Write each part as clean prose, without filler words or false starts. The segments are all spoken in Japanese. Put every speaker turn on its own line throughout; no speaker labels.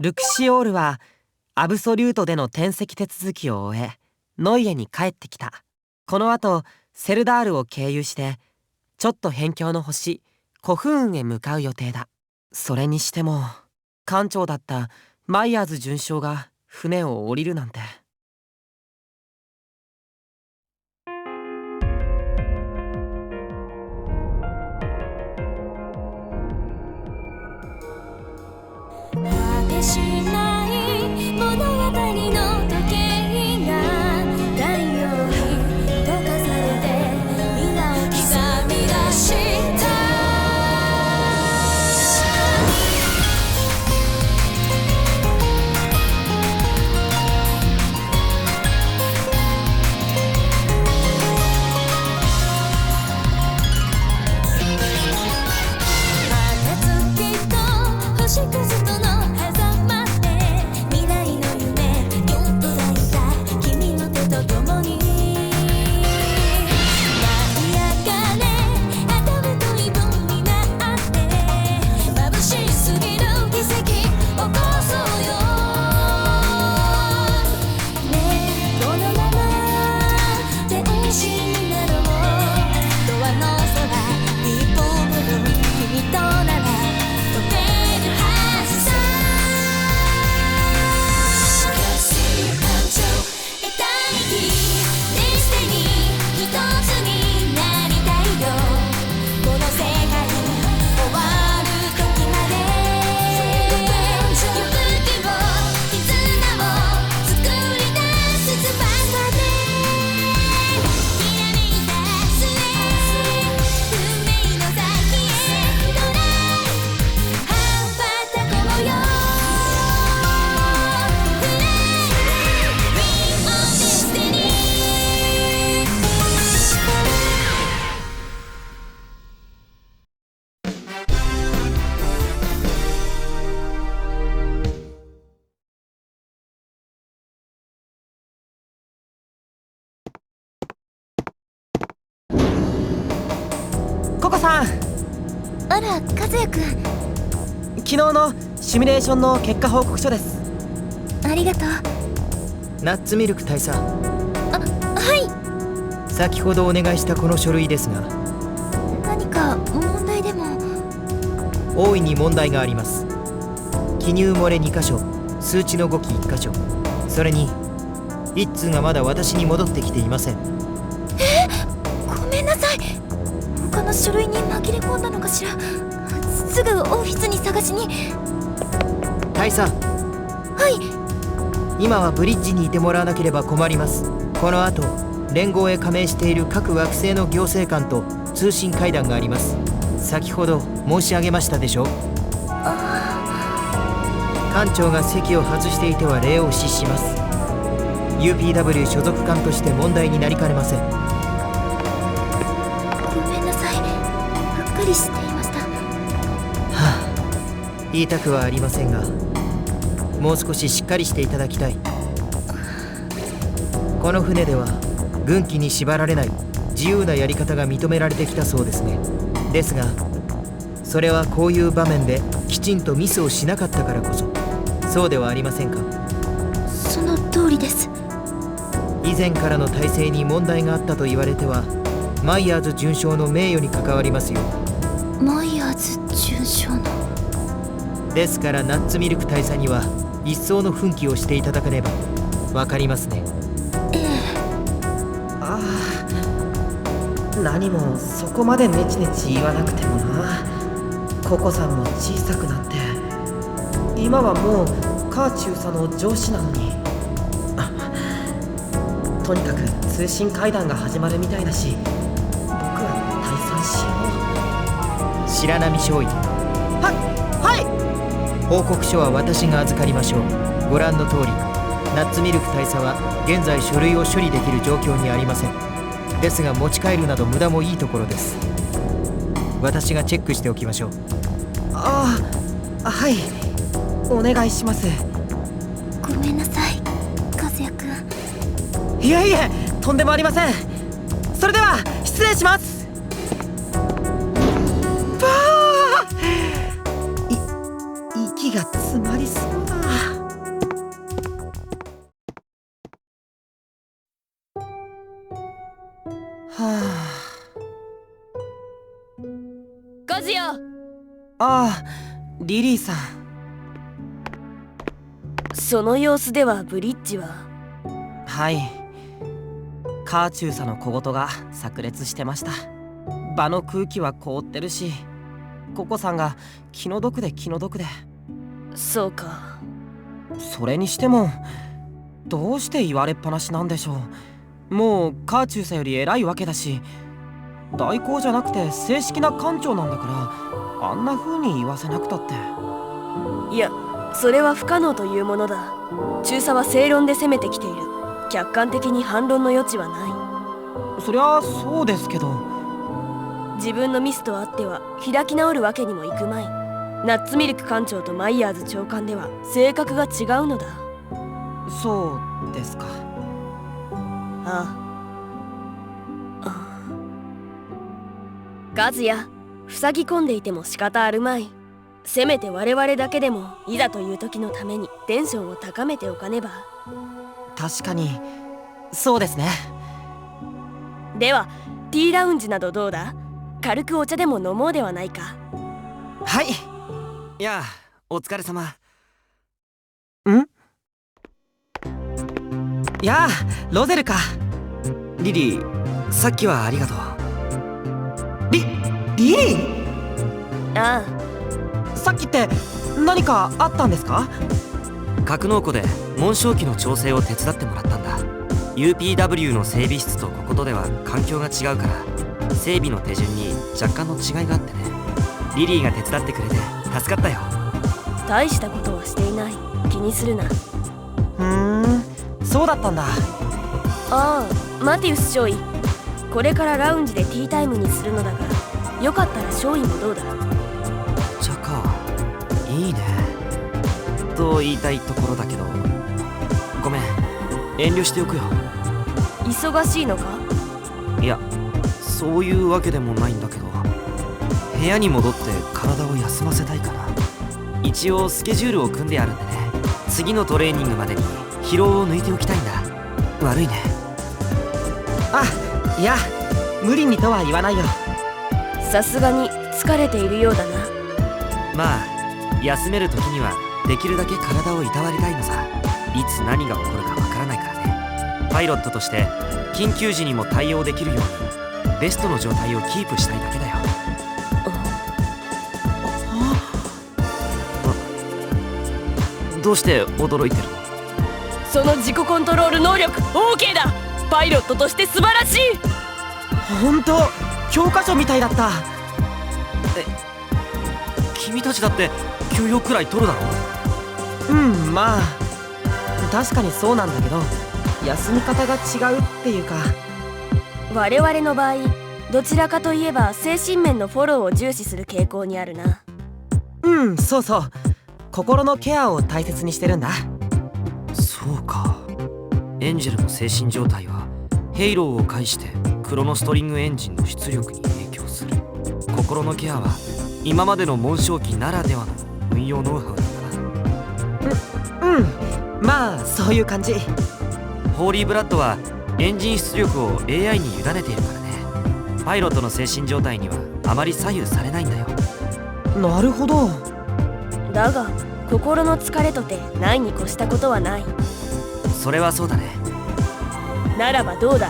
ルクシオールはアブソリュートでの転籍手続きを終えノイエに帰ってきた。この後セルダールを経由してちょっと辺境の星コフーンへ向かう予定だ。それにしても艦長だったマイヤーズ准将が船を降りるなんて。
果てしない物語の時計が太陽に溶かされて皆を刻み出した。月と星屑との狭間で未来の夢よっと抱いた君の手と共に舞い上がれアトムとイボになって眩しすぎる奇跡起こそうよねえこのまま天使になろうドアの空一歩分君となら
ココさん、
あら、和也くん。
昨日のシミュレーションの結果報告書です。
ありがとう。
ナッツミルク大佐。
はい。
先ほどお願いしたこの書類ですが、
何か問題でも？
大いに問題があります。記入漏れ2箇所、数値の誤記1箇所、それに一通がまだ私に戻ってきていません。
ごめんなさい。他の書類に紛れ込んだのかしら。すぐオフィスに探しに。
大佐。
はい。
今はブリッジにいてもらわなければ困ります。この後連合へ加盟している各惑星の行政官と通信会談があります。先ほど申し上げましたでしょう。艦長が席を外していては礼を失します。 UPW 所属艦として問題になりかねません。
ごめんなさい。うっかりしていました。
言いたくはありませんが、もう少ししっかりしていただきたい。この船では軍機に縛られない自由なやり方が認められてきたそうですね。ですがそれはこういう場面できちんとミスをしなかったからこそ。そうではありませんか？
その通りです。
以前からの体制に問題があったと言われてはマイヤーズ准将の名誉に関わりますよ。
マイヤーズ准将の。
ですからナッツミルク大佐には一層の奮起をしていただかねば。わかりますね。
ああ、何もそこまでネチネチ言わなくてもな。ココさんも小さくなって今はもうカーチューさんの上司なのに。とにかく通信会談が始まるみたいだし、僕は退散しよう。
白波少尉。
はい。
報告書は私が預かりましょう。ご覧の通りナッツミルク大佐は現在書類を処理できる状況にありません。ですが持ち帰るなど無駄もいいところです。私がチェックしておきましょう。
ああ、はい、お願いします。
ごめんなさい、和也くん。
いえいえ、とんでもありません。それでは失礼します。息が詰まりそうだ。は
和也。
あ。ああ、リリーさん。
その様子ではブリッジは。
はい。カーチューサの小言が炸裂してました。場の空気は凍ってるし、ココさんが気の毒で気の毒で。
そうか。
それにしてもどうして言われっぱなしなんでしょう。もうカーチューサより偉いわけだし、代行じゃなくて正式な艦長なんだから、あんな風に言わせなくたって。
いや、それは不可能というものだ。中佐は正論で攻めてきている。客観的に反論の余地はな
そりゃそうですけど。
い。自分のミスとあっては開き直るわけにもいくまい。ナッツミルク艦長とマイヤーズ長官では性格が違うのだ。
そうですか。
ああ。ガズヤ、塞ぎ込んでいても仕方あるまい。せめて我々だけでもいざという時のためにテンションを高めておかねば。
確かにそうですね。
ではティーラウンジなどどうだ。軽くお茶でも飲もうではないか。
はい。
いや、お疲れ様。
ん？やあ、ロゼルか。
リリー、さっきはありがとう。
リリー？
あ
さっきって何かあったんですか？
格納庫で紋章機の調整を手伝ってもらったんだ。 UPW の整備室とこことでは環境が違うから、整備の手順に若干の違いがあってね。リリーが手伝ってくれて助かったよ。
あ、大したことはしていない。気にするな。
そうだったんだ。
ああ、マティウス少尉、これからラウンジでティータイムにするのだが、よかったら少尉もどうだ。
お茶か、いいねと言いたいところだけど、ごめん、遠慮しておくよ。
忙しいのか？
いや、そういうわけでもないんだけど、部屋に戻って体を休ませたいから。一応スケジュールを組んであるんでね。次のトレーニングまでに疲労を抜いておきたいんだ。悪いね。
あ、いや、無理にとは言わないよ。
さすがに疲れているようだな。
まあ、休める時にはできるだけ体をいたわりたいのさ。いつ何が起こるかわからないからね。パイロットとして緊急時にも対応できるようにベストの状態をキープしたいだけだよ。どうして驚いてるの？
その自己コントロール能力 OK だ。パイロットとして素晴らしい。
ほんと教科書みたいだった。
君たちだって給与くらい取るだろ。
まあ確かにそうなんだけど、休み方が違うっていうか。
我々の場合、どちらかといえば精神面のフォローを重視する傾向にあるな。
そうそう、心のケアを大切にしてるんだ。
そうか。エンジェルの精神状態はヘイローを介してクロノストリングエンジンの出力に影響する。心のケアは今までの紋章機ならではの運用ノウハウなんだな。
まあそういう感じ。
ホーリーブラッドはエンジン出力を AI に委ねているからね。パイロットの精神状態にはあまり左右されないんだよ。
なるほど。
だが心の疲れとてないに越したことはない。
それはそうだね。
ならばどうだ。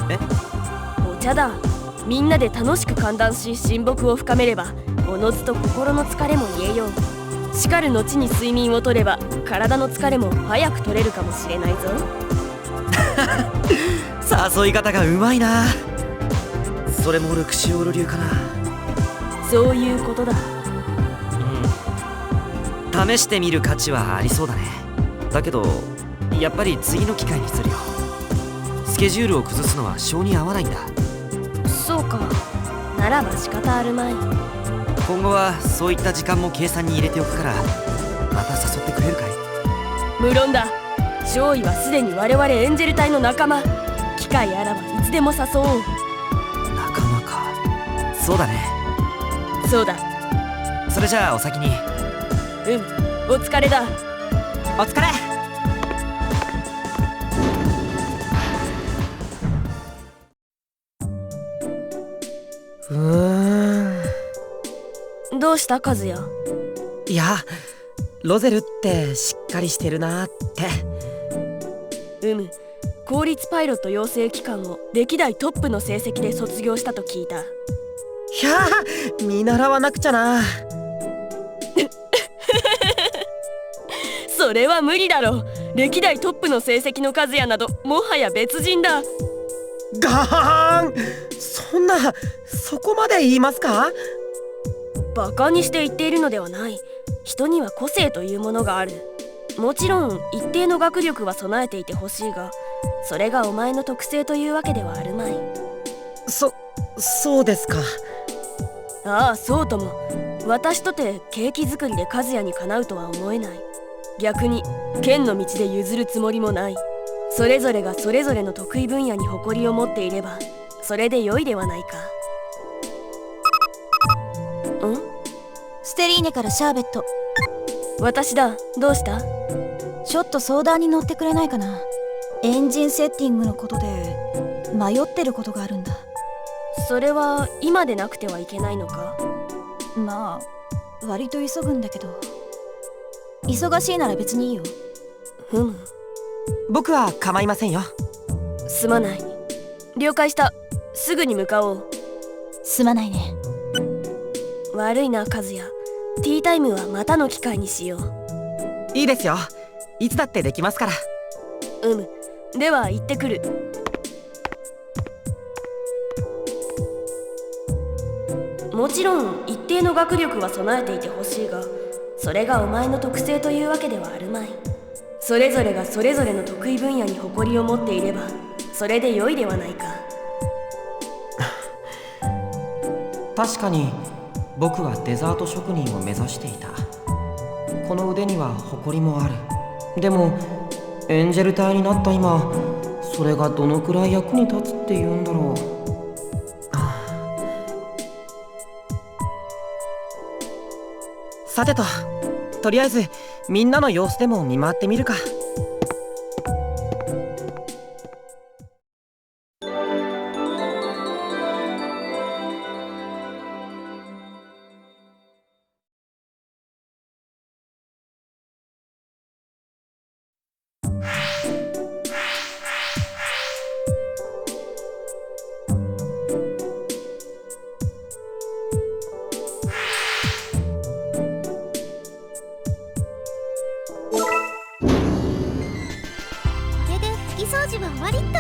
え？
お茶だ。みんなで楽しく歓談し親睦を深めれば、おのずと心の疲れも癒えよう。しかる後に睡眠をとれば体の疲れも早く取れるかもしれないぞ。
誘い方がうまいな。それもルクシオール流かな。
そういうことだ。
試してみる価値はありそうだね。だけどやっぱり次の機会にするよ。スケジュールを崩すのは性に合わないんだ。
そうか。ならば仕方あるまい。
今後はそういった時間も計算に入れておくから、また誘ってくれるかい？
無論だ。少尉はすでに我々エンジェル隊の仲間。機会あらばいつでも誘おう。
仲間か。そうだね。
そうだ。
それじゃあお先に。
お疲れだ。
お疲れ。
どうした和也？
いや、ロゼルってしっかりしてるなって。
公立パイロット養成機関を歴代トップの成績で卒業したと聞いた。
いやー、見習わなくちゃな。
それは無理だろう。歴代トップの成績の和也などもはや別人だ。
ガーン、そこまで言いますか？
バカにして言っているのではない。人には個性というものがある。もちろん一定の学力は備えていてほしいが、それがお前の特性というわけではあるまい。
そうですか。
ああ、そうとも。私とてケーキ作りで和也にかなうとは思えない。逆に剣の道で譲るつもりもない。それぞれがそれぞれの得意分野に誇りを持っていればそれで良いではないか。
ステリーネからシャーベット。
私だ。どうした？
ちょっと相談に乗ってくれないかな。エンジンセッティングのことで迷ってることがあるんだ。
それは今でなくてはいけないのか？
まあ割と急ぐんだけど。忙しいなら別にいいよ。
僕は構いませんよ。
すまない。了解した。すぐに向かおう。
すまないね。
悪いな和也。ティータイムはまたの機会にしよう。
いいですよ。いつだってできますから。
では行ってくる。もちろん一定の学力は備えていてほしいが、それがお前の特性というわけではあるまい。それぞれがそれぞれの得意分野に誇りを持っていればそれで良いではないか。
確かに僕はデザート職人を目指していた。この腕には誇りもある。でもエンジェル隊になった今、それがどのくらい役に立つっていうんだろう。さてとりあえずみんなの様子でも見回ってみるか。
掃除は終わりっと。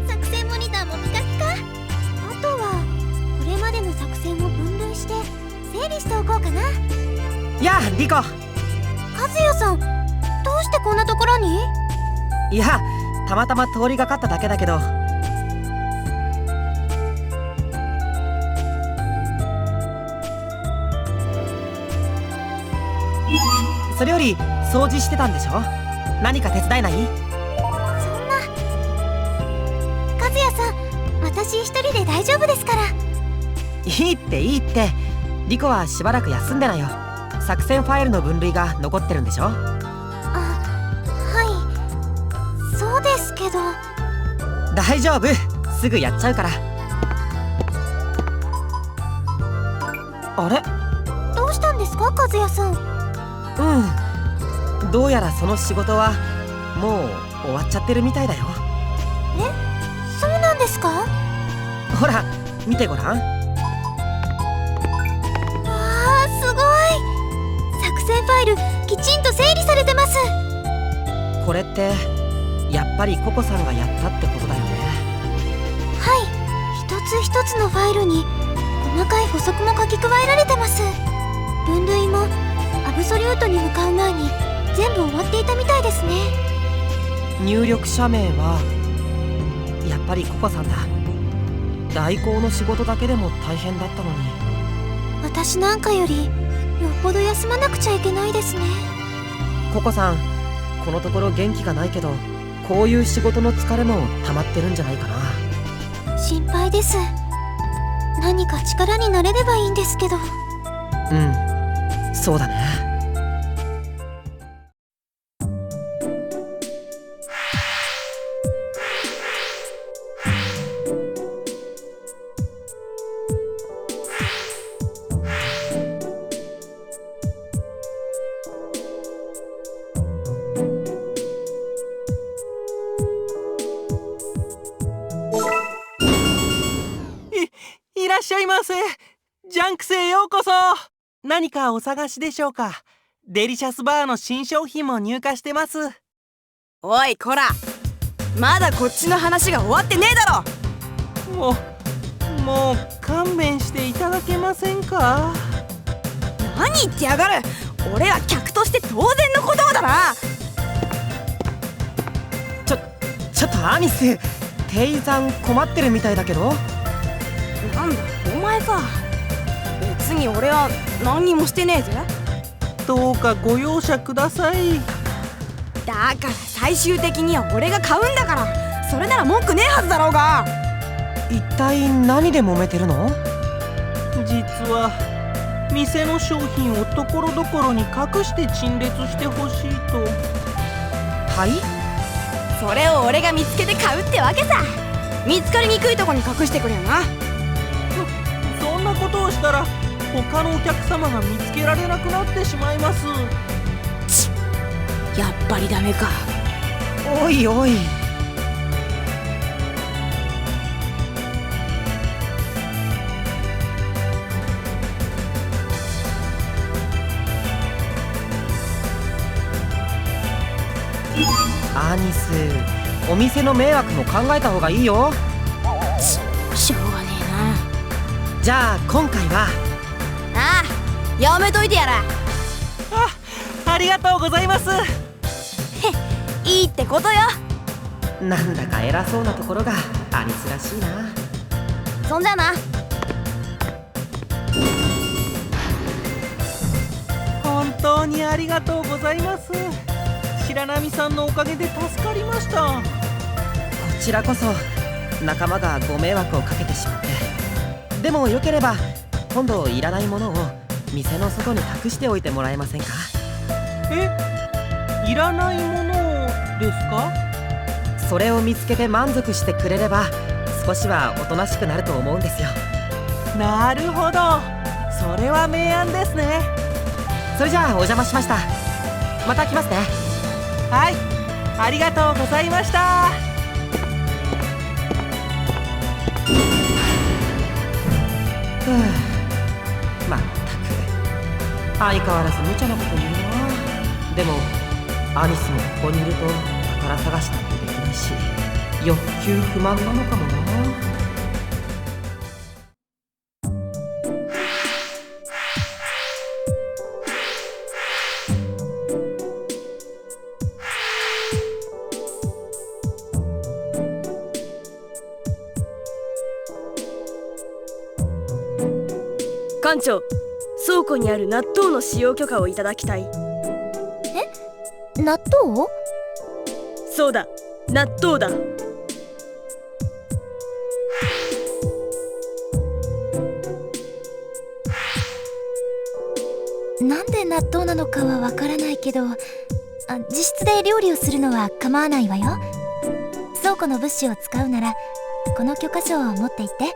作戦モニターもピカピカ。あとはこれまでの作戦を分類して整理しておこうかな。
やあリコ。
和也さん、どうしてこんなところに？
いや、たまたま通りがかっただけだけど。それより掃除してたんでしょ？何か手伝えない？
そんな。和也さん、私一人で大丈夫ですから。
いいって。リコはしばらく休んでなよ。作戦ファイルの分類が残ってるんでしょ？
はい、そうですけど。
大丈夫、すぐやっちゃうから。あれ？
どうしたんですか和也さん？
どうやらその仕事はもう終わっちゃってるみたいだよ。
そうなんですか？
ほら見てごらん。
すごい。作戦ファイルきちんと整理されてます。
これってやっぱりココさんがやったってことだよね。
はい、一つ一つのファイルに細かい補足も書き加えられてます。分類もアブソリュートに向かう前に全部終わっていたみたいですね。
入力者名はやっぱりココさんだ。代行の仕事だけでも大変だったのに。
私なんかよりよっぽど休まなくちゃいけないですね。
ココさん、このところ元気がないけど、こういう仕事の疲れも溜まってるんじゃないかな。
心配です。何か力になれればいいんですけど。
そうだね。
いませ。ジャンクスへようこそ。何かお探しでしょうか？デリシャスバーの新商品も入荷してます。
おいこら、まだこっちの話が終わってねえだろ。
もう勘弁していただけませんか？
何言ってやがる。俺は客として当然のことだな。
ちょっとアニス、店員さん困ってるみたいだけど。
なんだお前か。別に俺は何にもしてねえぜ。
どうかご容赦ください。
だから最終的には俺が買うんだから、それなら文句ねえはずだろうが。
一体何で揉めてるの？
実は店の商品をところどころに隠して陳列してほしいと。
はい？
それを俺が見つけて買うってわけさ。見つかりにくいとこに隠してくれよな。
そんなことをしたら他のお客様が見つけられなくなってしまいます。
やっぱりダメか。
おいおい。アニス、お店の迷惑も考えた方がいいよ。
しょうがねえな。
じゃあ今回は
ああ、やめといてやら。
ありがとうございます。
いいってことよ。
なんだか偉そうなところがアニスらしいな。
そんじゃな。
本当にありがとうございます。白波さんのおかげで助かりました。
こちらこそ仲間がご迷惑をかけてしまって。でもよければ今度いらないものを店の外に隠しておいてもらえませんか？
いらないものですか？
それを見つけて満足してくれれば少しはおとなしくなると思うんですよ。
なるほど、それは明暗ですね。
それじゃあお邪魔しました。また来ますね。
はい、ありがとうございました。
まったく相変わらず無茶なこと言うな。でもアニスもここにいると宝探しなんてできないし、欲求不満なのかもな。
館長、倉庫にある納豆の使用許可をいただきたい。
納豆？
そうだ、納豆だ。
なんで納豆なのかはわからないけど、自室で料理をするのは構わないわよ。倉庫の物資を使うならこの許可証を持って行って。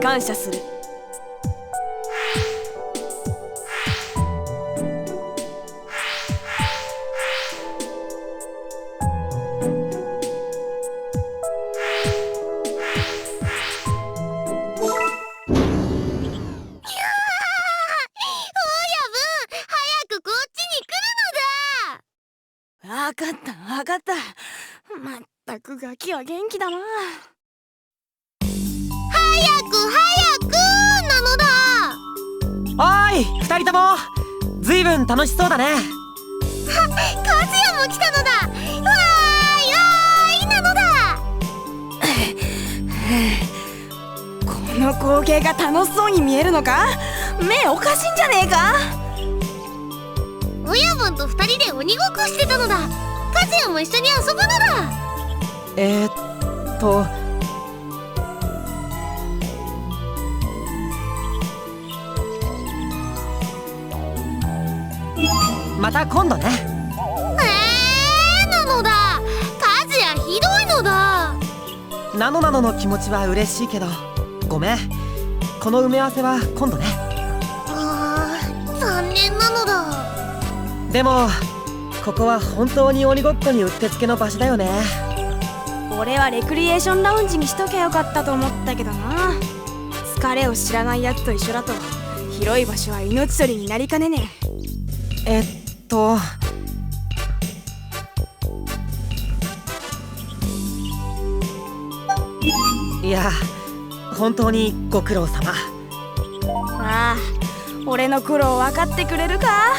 感謝する。わかったわかった。まったくガキは元気だな。
早くなのだ。
おい二人とも、ずいぶん楽しそうだね。
和也も来たのだ。わーいなのだ。
この光景が楽しそうに見えるのか？目おかしいんじゃねえか？
親分と二人で鬼ごっこしてたのだ。和也も一緒に遊ぶのだ。
また今度ね。
なのだ。和也ひどいのだ。
なのの気持ちは嬉しいけど、ごめん。この埋め合わせは今度ね。
残念なのだ。
でもここは本当に鬼ごっこにうってつけの場所だよね。
俺はレクリエーションラウンジにしときゃよかったと思ったけどな。
疲れを知らないやつと一緒だと広い場所は命取りになりかねね
えっといや本当にご苦労様。
ああ、俺の苦労分かってくれるか。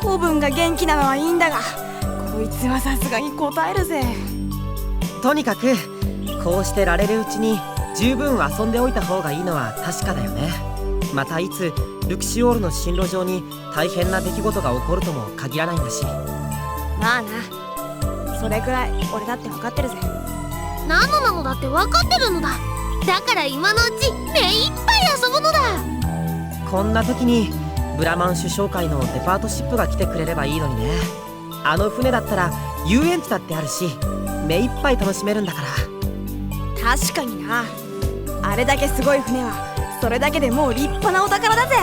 子分が元気なのはいいんだが、こいつはさすがに答えるぜ。
とにかくこうしてられるうちに十分遊んでおいた方がいいのは確かだよね。またいつルクシオールの進路上に大変な出来事が起こるとも限らないんだし。
まあな、それくらい俺だって分かってるぜ。
何のなのだって分かってるのだ。だから今のうち目いっぱい遊ぶのだ。
こんな時にブラマン首相会のデパートシップが来てくれればいいのにね。あの船だったら遊園地だってあるし目いっぱい楽しめるんだから。
確かにな、あれだけすごい船はそれだけでもう立派なお宝だぜ。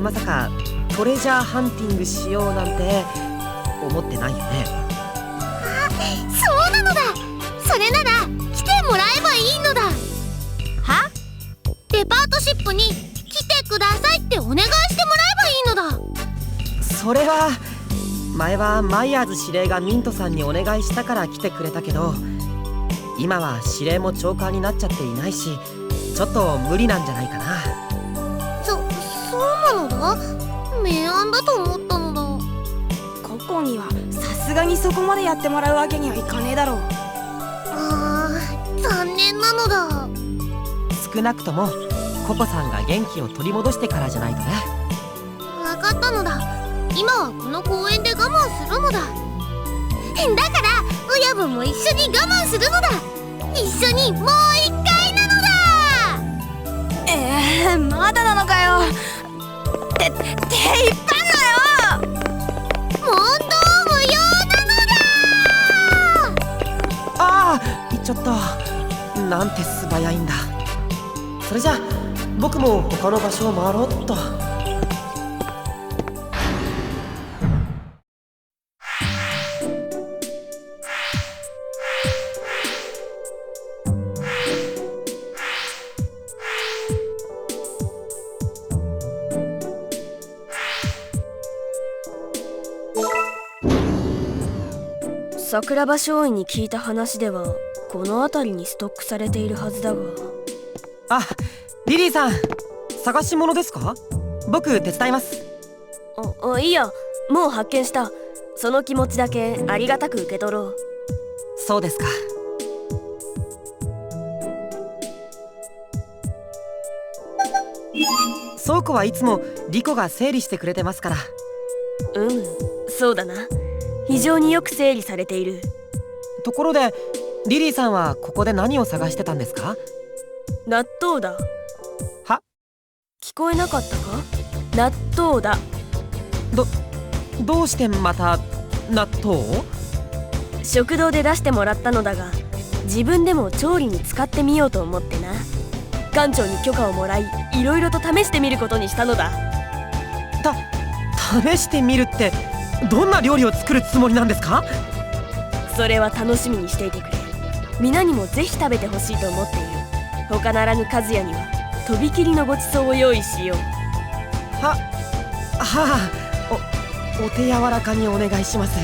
まさかトレジャーハンティングしようなんて思ってないよね。
そうなのだ。それなら来てもらえばいいのだ。
は？
デパートシップに来てくださいってお願いしてもらえばいいのだ。
それは前はマイヤーズ司令がミントさんにお願いしたから来てくれたけど、今は司令も長官になっちゃっていないしちょっと無理なんじゃないかな。
そうなのだ。明暗だと思ったのだ。
ココにはさすがにそこまでやってもらうわけにはいかねえだろう。
残念なのだ。
少なくともココさんが元気を取り戻してからじゃないとね。
分かったのだ。今はこの公園で我慢するのだ。だから親分も一緒に我慢するのだ。一緒にもう一回なのだ。
まだなのかよ。って言ったのよ。
問答無用なのだ。
ああ言っちゃった。なんて素早いんだ。それじゃあ僕も他の場所を回ろうっと。
桜庭少尉に聞いた話ではこの辺りにストックされているはずだが。
あ、リリーさん探し物ですか？僕手伝います。
いいや、もう発見した。その気持ちだけありがたく受け取ろう。
そうですか。倉庫はいつもリコが整理してくれてますから。
そうだな。非常によく整理されている。
ところでリリーさんはここで何を探してたんですか？
納豆だ。
は？
聞こえなかったか？納豆だ。
どうしてまた納豆を？
食堂で出してもらったのだが、自分でも調理に使ってみようと思ってな。館長に許可をもらい、いろいろと試してみることにしたのだ。
試してみるってどんな料理を作るつもりなんですか？
それは楽しみにしていてくれ。皆にもぜひ食べてほしいと思っている。他ならぬ和也にはとびきりのごちそうを用意しよう。
お手柔らかにお願いします。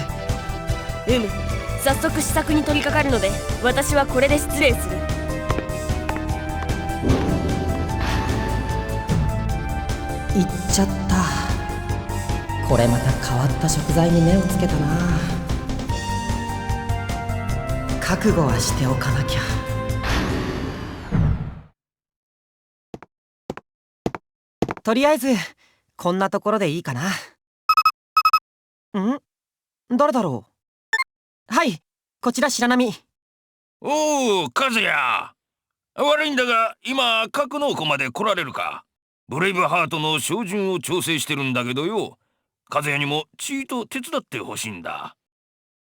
早速試作に取り掛かるので、私はこれで失礼する。
いっちゃった。これまた変わった食材に目をつけたな。覚悟はしておかなきゃ。とりあえずこんなところでいいかな。誰だろう。はい、こちら白波。
おお、和也。悪いんだが今格納庫まで来られるか。ブレイブハートの照準を調整してるんだけどよ。和也にもちーと手伝ってほしいんだ。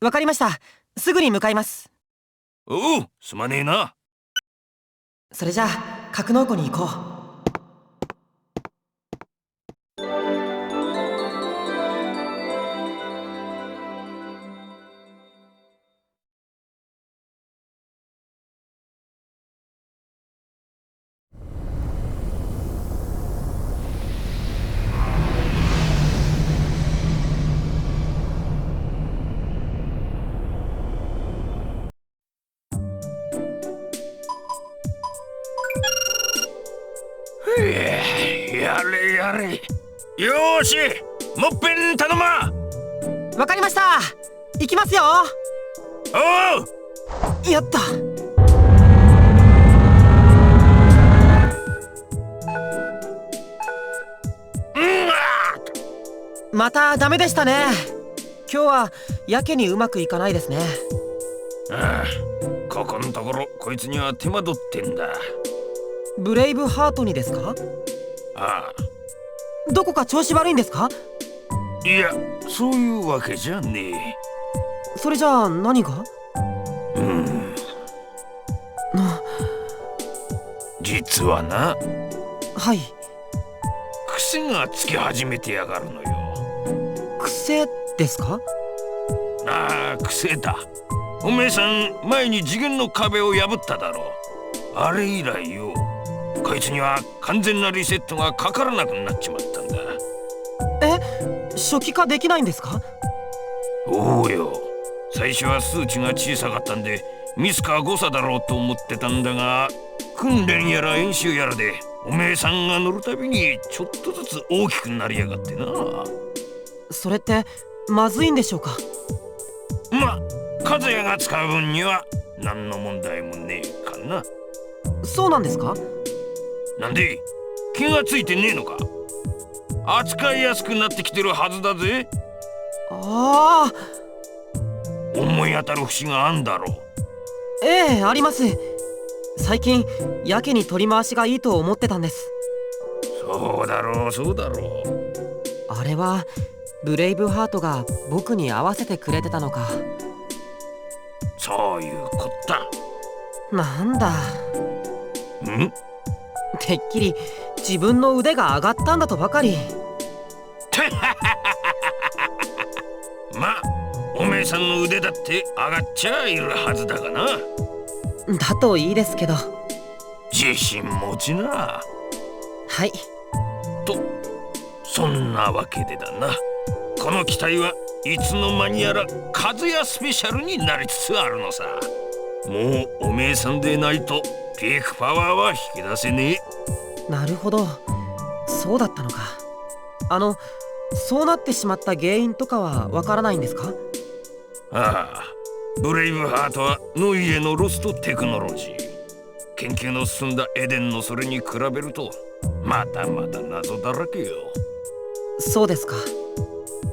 わかりました。すぐに向かいます。
おお、すまねえな。
それじゃあ格納庫に行こう。
やれやれ。よーし、もっぺん頼ま。
わかりました。行きますよ。
おう。
やった。またダメでしたね。今日はやけにうまくいかないですね。
ああ、ここのところこいつには手間取ってんだ。
ブレイブハートにですか？
ああ。
どこか調子悪いんですか？
いや、そういうわけじゃねえ。
それじゃあ何が？
実はな。
はい。
癖がつき始めてやがるのよ。
癖ですか？
ああ、癖だ。おめえさん前に次元の壁を破っただろう。あれ以来よ、こいつには完全なリセットがかからなくなっちまったんだ。
初期化できないんですか？
おうよ。最初は数値が小さかったんでミスか誤差だろうと思ってたんだが、訓練やら演習やらでおめえさんが乗るたびにちょっとずつ大きくなりやがってな。
それってまずいんでしょうか？
ま、和也が使う分には何の問題もねえかな。
そうなんですか？
なんで気がついてねえのか？扱いやすくなってきてるはずだぜ。
ああ、
思い当たる節があんだろう。
ええ、あります。最近やけに取り回しがいいと思ってたんです。
そうだろうそうだろう。
あれはブレイブハートが僕に合わせてくれてたのか。
そういうこった。
なんだ。
ん？
てっきり自分の腕が上がったんだとばかり。
ま、おめえさんの腕だって上がっちゃいるはずだがな。
だといいですけど。
自信持ちな。
はい。
と、そんなわけでだな。この機体はいつの間にやら和也スペシャルになりつつあるのさ。もうおめえさんでないとピークパワーは引き出せねえ。
なるほど、そうだったのか。そうなってしまった原因とかはわからないんですか？
ああ、ブレイブハートはノイエのロストテクノロジー。研究の進んだエデンのそれに比べるとまだまだ謎だらけよ。
そうですか。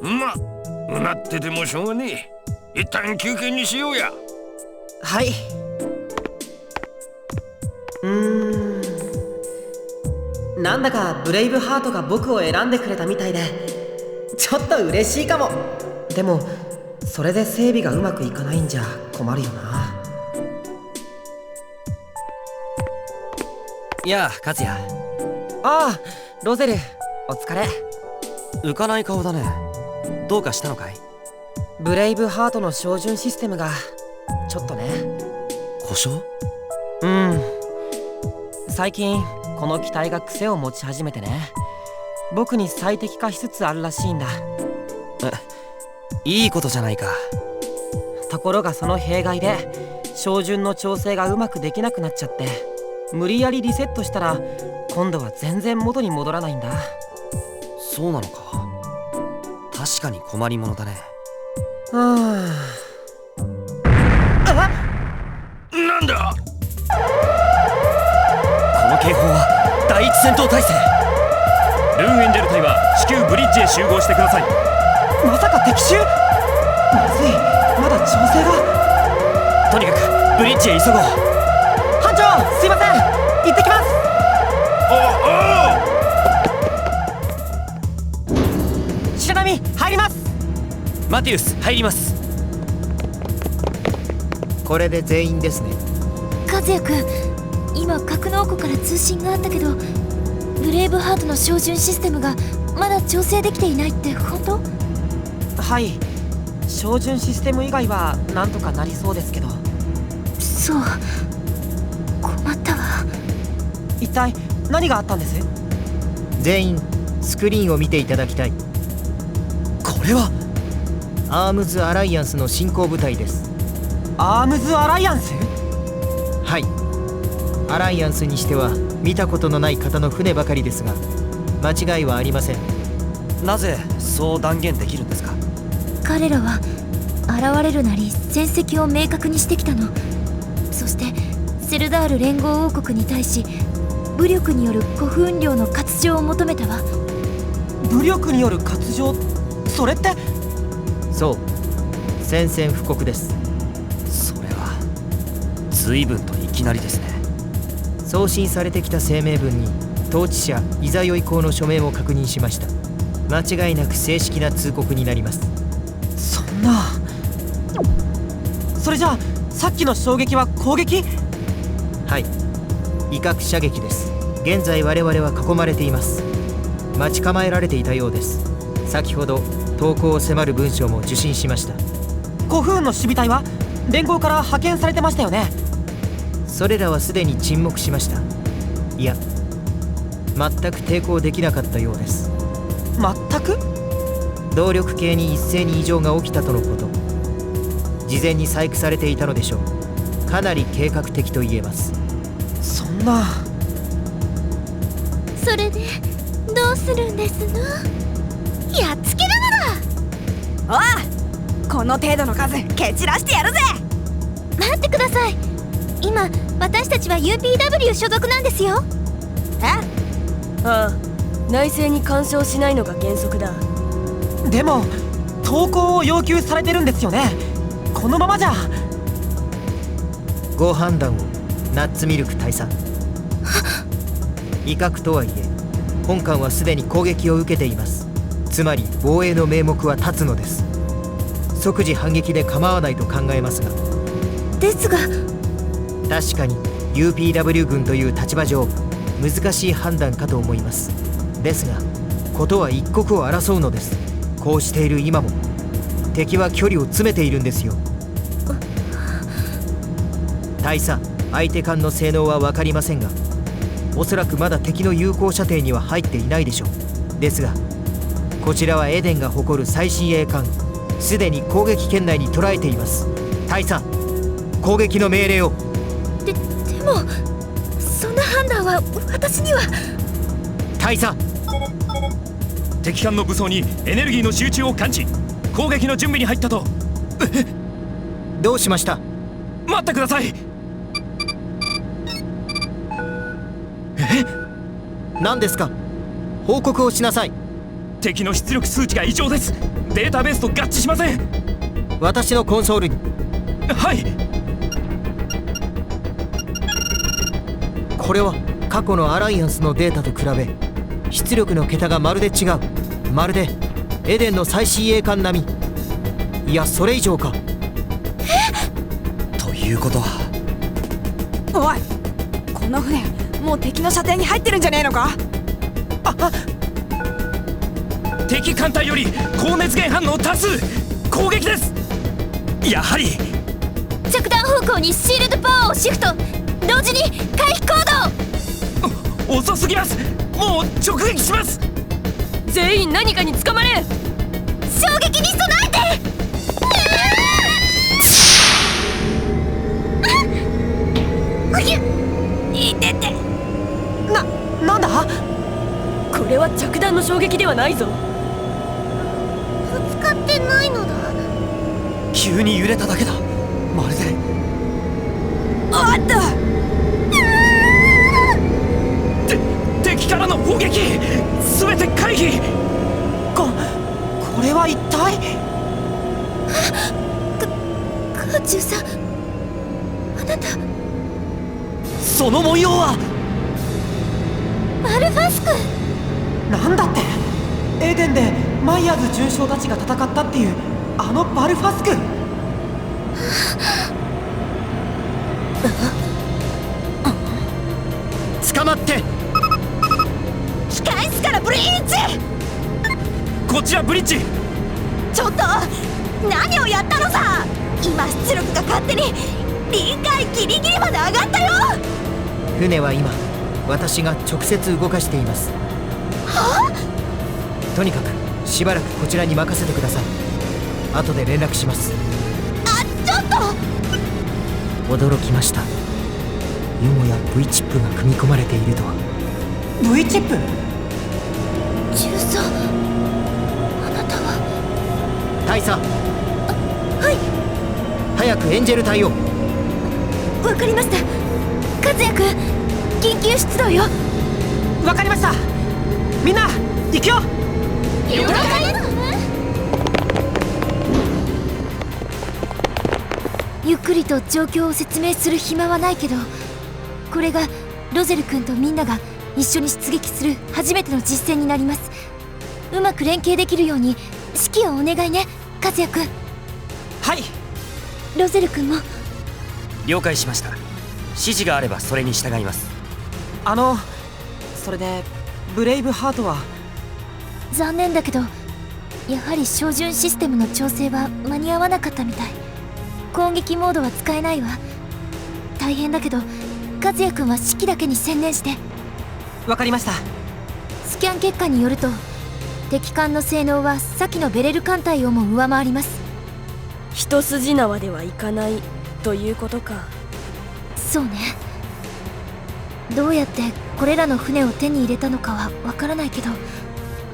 ま、うなっててもしょうがねえ。一旦休憩にしようや。
はい。なんだかブレイブハートが僕を選んでくれたみたいでちょっと嬉しいかも。でもそれで整備がうまくいかないんじゃ困るよな。
やあ和也。
ああ、ロゼル、お疲れ。
浮かない顔だね。どうかしたのかい？
ブレイブハートの照準システムがちょっとね。
故障？
最近この機体が癖を持ち始めてね、僕に最適化しつつあるらしいんだ。
いいことじゃないか。
ところがその弊害で照準の調整がうまくできなくなっちゃって、無理やりリセットしたら今度は全然元に戻らないんだ。
そうなのか。確かに困りものだね。
なんだ？
この警報は第一戦闘態勢。ルーンエンジェル隊は至急ブリッジへ集合してください。
まさか敵襲？まずい、まだ調整が。
とにかくブリッジへ急ごう。
班長、すいません、行ってきます。白波入ります。
マティウス入ります。
これで全員ですね。
和也くん、今格納庫から通信があったけど、ブレイブハートの照準システムがまだ調整できていないって本当？
はい、照準システム以外はなんとかなりそうですけど。
そう、困ったわ。
一体何があったんです？
全員スクリーンを見ていただきたい。
これは
アームズアライアンスの進行部隊です。
アームズアライアンス？
はい、アライアンスにしては見たことのない方の船ばかりですが、間違いはありません。
なぜそう断言できるんですか？
彼らは現れるなり戦績を明確にしてきたの。そしてセルダール連合王国に対し武力による古墳領の割譲を求めたわ。
武力による割譲、それって。
そう、宣戦布告です。
それは随分といきなりですね。
送信されてきた声明文に統治者イザヨイ公の署名を確認しました。間違いなく正式な通告になります。
そんな。それじゃあさっきの衝撃は攻撃？
はい、威嚇射撃です。現在我々は囲まれています。待ち構えられていたようです。先ほど投降を迫る文章も受信しました。
古墳の守備隊は連合から派遣されてましたよね。
それらはすでに沈黙しました。いや、全く抵抗できなかったようです。
全く？
動力系に一斉に異常が起きたとのこと。事前に細工されていたのでしょう。かなり計画的と言えます。
そんな。
それでどうするんですの？やっつけるなら。
おい、この程度の数蹴散らしてやるぜ。
待ってください。今私たちは UPW 所属なんですよ。
ああ、内政に干渉しないのが原則だ。
でも投降を要求されてるんですよね。このままじゃ。
ご判断を、ナッツミルク大佐。威嚇とはいえ本艦はすでに攻撃を受けています。つまり防衛の名目は立つのです。即時反撃で構わないと考えますが。
ですが
確かに UPW 軍という立場上難しい判断かと思います。ですがことは一刻を争うのです。こうしている今も敵は距離を詰めているんですよ。大佐、相手艦の性能は分かりませんが、おそらくまだ敵の有効射程には入っていないでしょう。ですがこちらはエデンが誇る最新鋭艦、すでに攻撃圏内に捉えています。大佐、攻撃の命令を。
でもそんな判断は私には。
大佐、
敵艦の武装にエネルギーの集中を感知、攻撃の準備に入ったと。
どうしました？
待ってください。
何ですか？報告をしなさい。
敵の出力数値が異常です。データベースと合致しません。
私のコンソールに。
はい。
これは過去のアライアンスのデータと比べ出力の桁がまるで違う。まるでエデンの最新鋭艦並み。いや、それ以上か。
ということは。
おい、この船もう敵の射程に入ってるんじゃねえのか？
敵艦隊より高熱源反応多数。攻撃です。やはり
着弾方向にシールドパワーをシフト。同時に回避行動。
遅すぎます。もう直撃します。
全員何かに捕まれ。
衝撃に備えて。
いてて。
なんだ？
これは着弾の衝撃ではないぞ。
ぶつかってないのだ。
急に揺れただけだ。まるで。
おっと、
敵からの砲撃全て回避。
これは一体。
カーチューさん、あなた。
その模様は
バルファスク。
なんだって？エデンでマイヤーズ准将たちが戦ったっていうあのバルファスク。
捕まって。
控え室からブリーチ。
こちらブリッジ。
ちょっと何をやったのさ。今出力が勝手に臨界ギリギリまで上がったよ。
船は今私が直接動かしています。
は
とにかくしばらくこちらに任せてください。後で連絡します。
あ、ちょっと。
驚きました。もや V チップが組み込まれているとは。
V チップ？
中佐、あなたは。
大佐、
はい、
早くエンジェル隊を。
わかりました。和也くん、緊急出動よ。
わかりました。みんな行くよ。
了解。ゆっくりと状況を説明する暇はないけど、これがロゼル君とみんなが一緒に出撃する初めての実戦になります。うまく連携できるように指揮をお願いね、和也君。
はい。
ロゼル君も。
了解しました。指示があればそれに従います。
それでブレイブハートは？
残念だけど、やはり照準システムの調整は間に合わなかったみたい。攻撃モードは使えないわ。大変だけど和也君は指揮だけに専念して。
わかりました。
スキャン結果によると敵艦の性能は先のベレル艦隊をも上回ります。
一筋縄ではいかないということか。
そうね。どうやってこれらの船を手に入れたのかはわからないけど、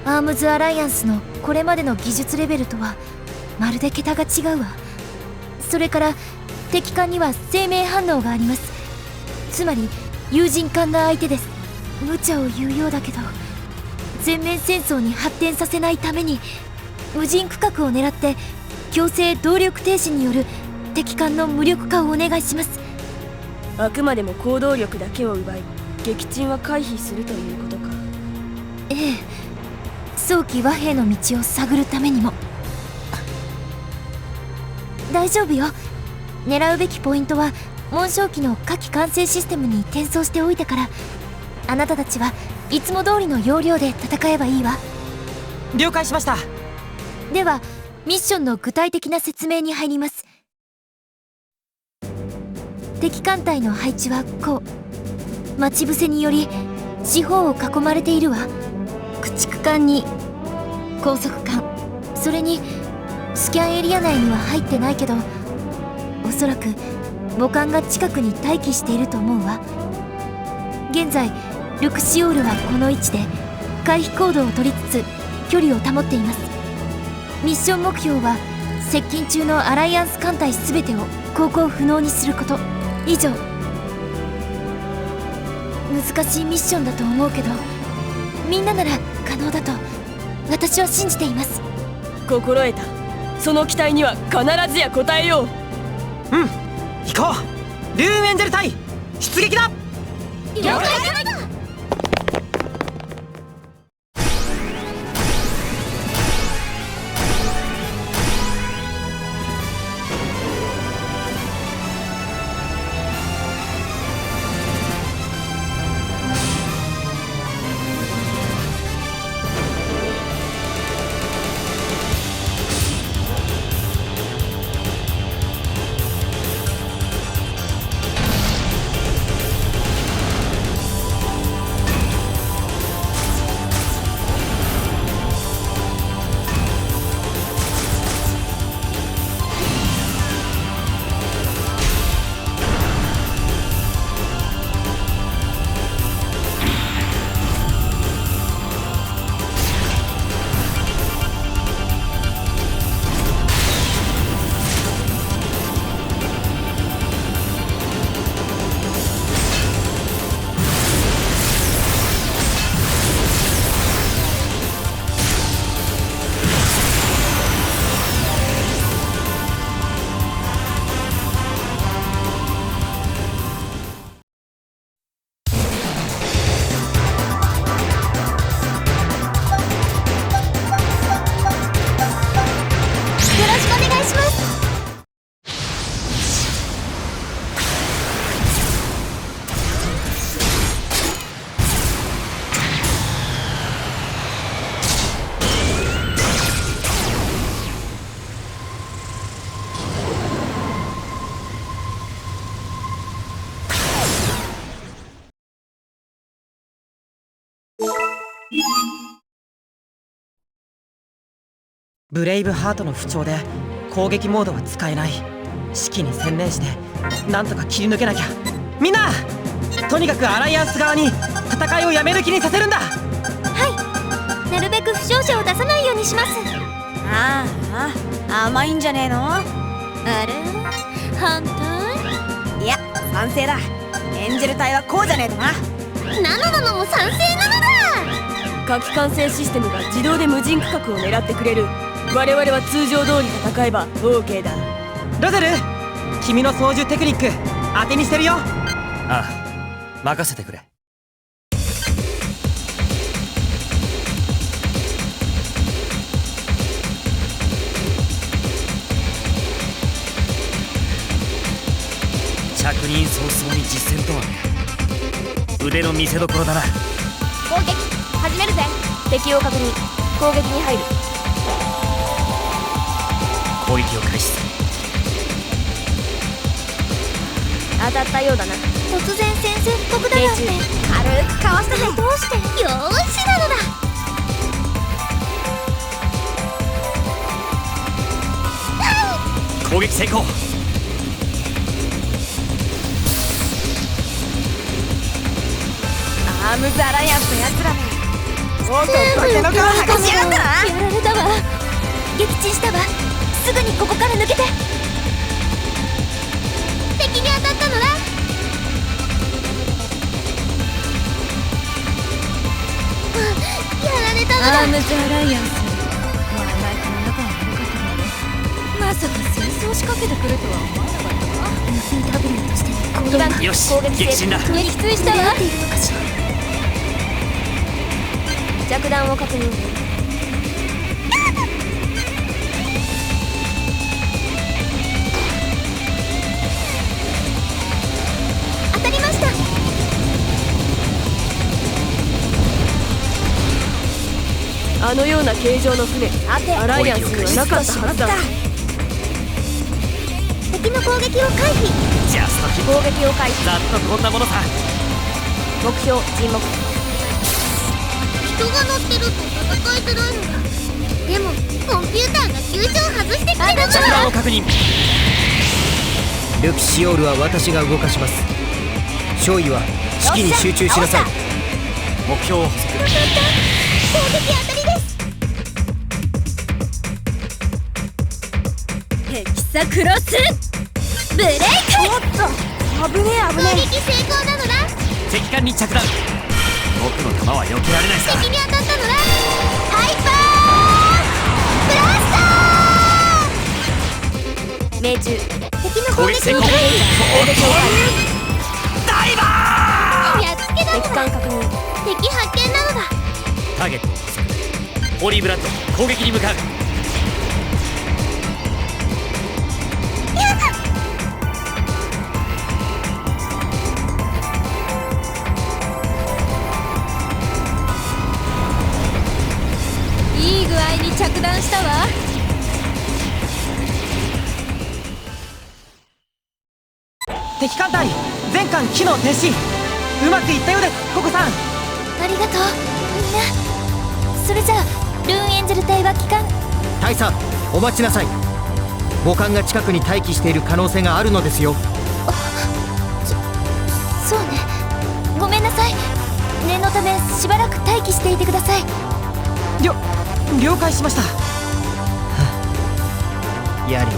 アームズアライアンスのこれまでの技術レベルとはまるで桁が違うわ。それから敵艦には生命反応があります。つまり友人艦が相手です。無茶を言うようだけど、全面戦争に発展させないために無人区画を狙って強制動力停止による敵艦の無力化をお願いします。
あくまでも行動力だけを奪い撃沈は回避するということか。
ええ、早期和平の道を探るためにも。大丈夫よ。狙うべきポイントは紋章機の火器管制システムに転送しておいたから、あなたたちはいつも通りの要領で戦えばいいわ。
了解しました。
ではミッションの具体的な説明に入ります。敵艦隊の配置はこう。待ち伏せにより四方を囲まれているわ。駆逐艦に高速艦、それにスキャンエリア内には入ってないけど、おそらく母艦が近くに待機していると思うわ。現在ルクシオールはこの位置で回避行動を取りつつ距離を保っています。ミッション目標は接近中のアライアンス艦隊全てを航行不能にすること。以上。難しいミッションだと思うけど、みんななら可能だと私は信じています。
心得た。その期待には必ずや応えよう。
行こう。リューエンジェル隊出撃だ。
了解だ。
ブレイブハートの不調で攻撃モードは使えない。指揮に専念してなんとか切り抜けなきゃ。みんなとにかくアライアンス側に戦いをやめる気にさせるんだ。
はいなるべく負傷者を出さないようにします。
ああ甘いんじゃねえの。
あれ反対？
いや賛成だ。エンジェル隊はこうじゃねえとな。
なのも賛成なのだ。
火器管制システムが自動で無人区画を狙ってくれる。我々は通常通り戦えば OK だ。
ロゼル、君の操縦テクニック当てにしてるよ。
ああ、任せてくれ。着任早々に実戦とはね。腕の見せ所だな。
攻撃始めるぜ。
敵を確認。攻撃に入る。
攻撃を開始する。
当たったようだな。
突然宣戦布告だなんて軽くかわしたね。どうして？よーしなのだ。
攻撃成功。
アームズアライアンスのやつらめ。おっと化けの皮剥がしやがったな。
やられたわ。撃沈したわ。すぐにここから抜けて。敵に当たったのだ。やられたのだ。
アームズアライアンス。まあナイフの中は良かったのね。まさか戦争仕掛けてくるとは思わなかったな。
FW としての行動は
よし、撃沈だ。
撃墜したわ。
着弾を確認。
当たりました。
あのような形状の船、アライアンスにはなかったはずだ。
敵の攻撃を回避。
ジャストヒット。
攻撃を開始。
ざっとこんなものさ。
目標沈黙。
人が乗ってると戦いづらいのだ。でもコンピューターが急所を外してくれるの
着弾を
だ。
確認。
ルキシオールは私が動かします。少尉は指揮に集中しなさい。
目標を補足。
攻撃当たりです。
ヘキサクロス
ブレイク。
おっと危ねえ危
攻
ね
撃成功なのだ。
敵艦に着弾。僕の弾は避けられないさ。
敵に当たったのだ。ハイパーブラスター。
命中。
敵の攻撃を
攻撃成功。
攻撃を開始。
ダイバ
やっつけだの
敵
だ。
艦確認。
敵発見なのだ。
ー。ターゲットを補足。ホリーブラッド、攻撃に向かう。
いい具合に着弾したわ。
敵艦隊全艦機能停止。うまくいったようです、ココさん。
ありがとうみんな。それじゃあルーンエンジェル隊は帰還。
大佐、お待ちなさい。母艦が近くに待機している可能性があるのですよ。
そうね。ごめんなさい。念のためしばらく待機していてください。
了解しました。
やれやれ。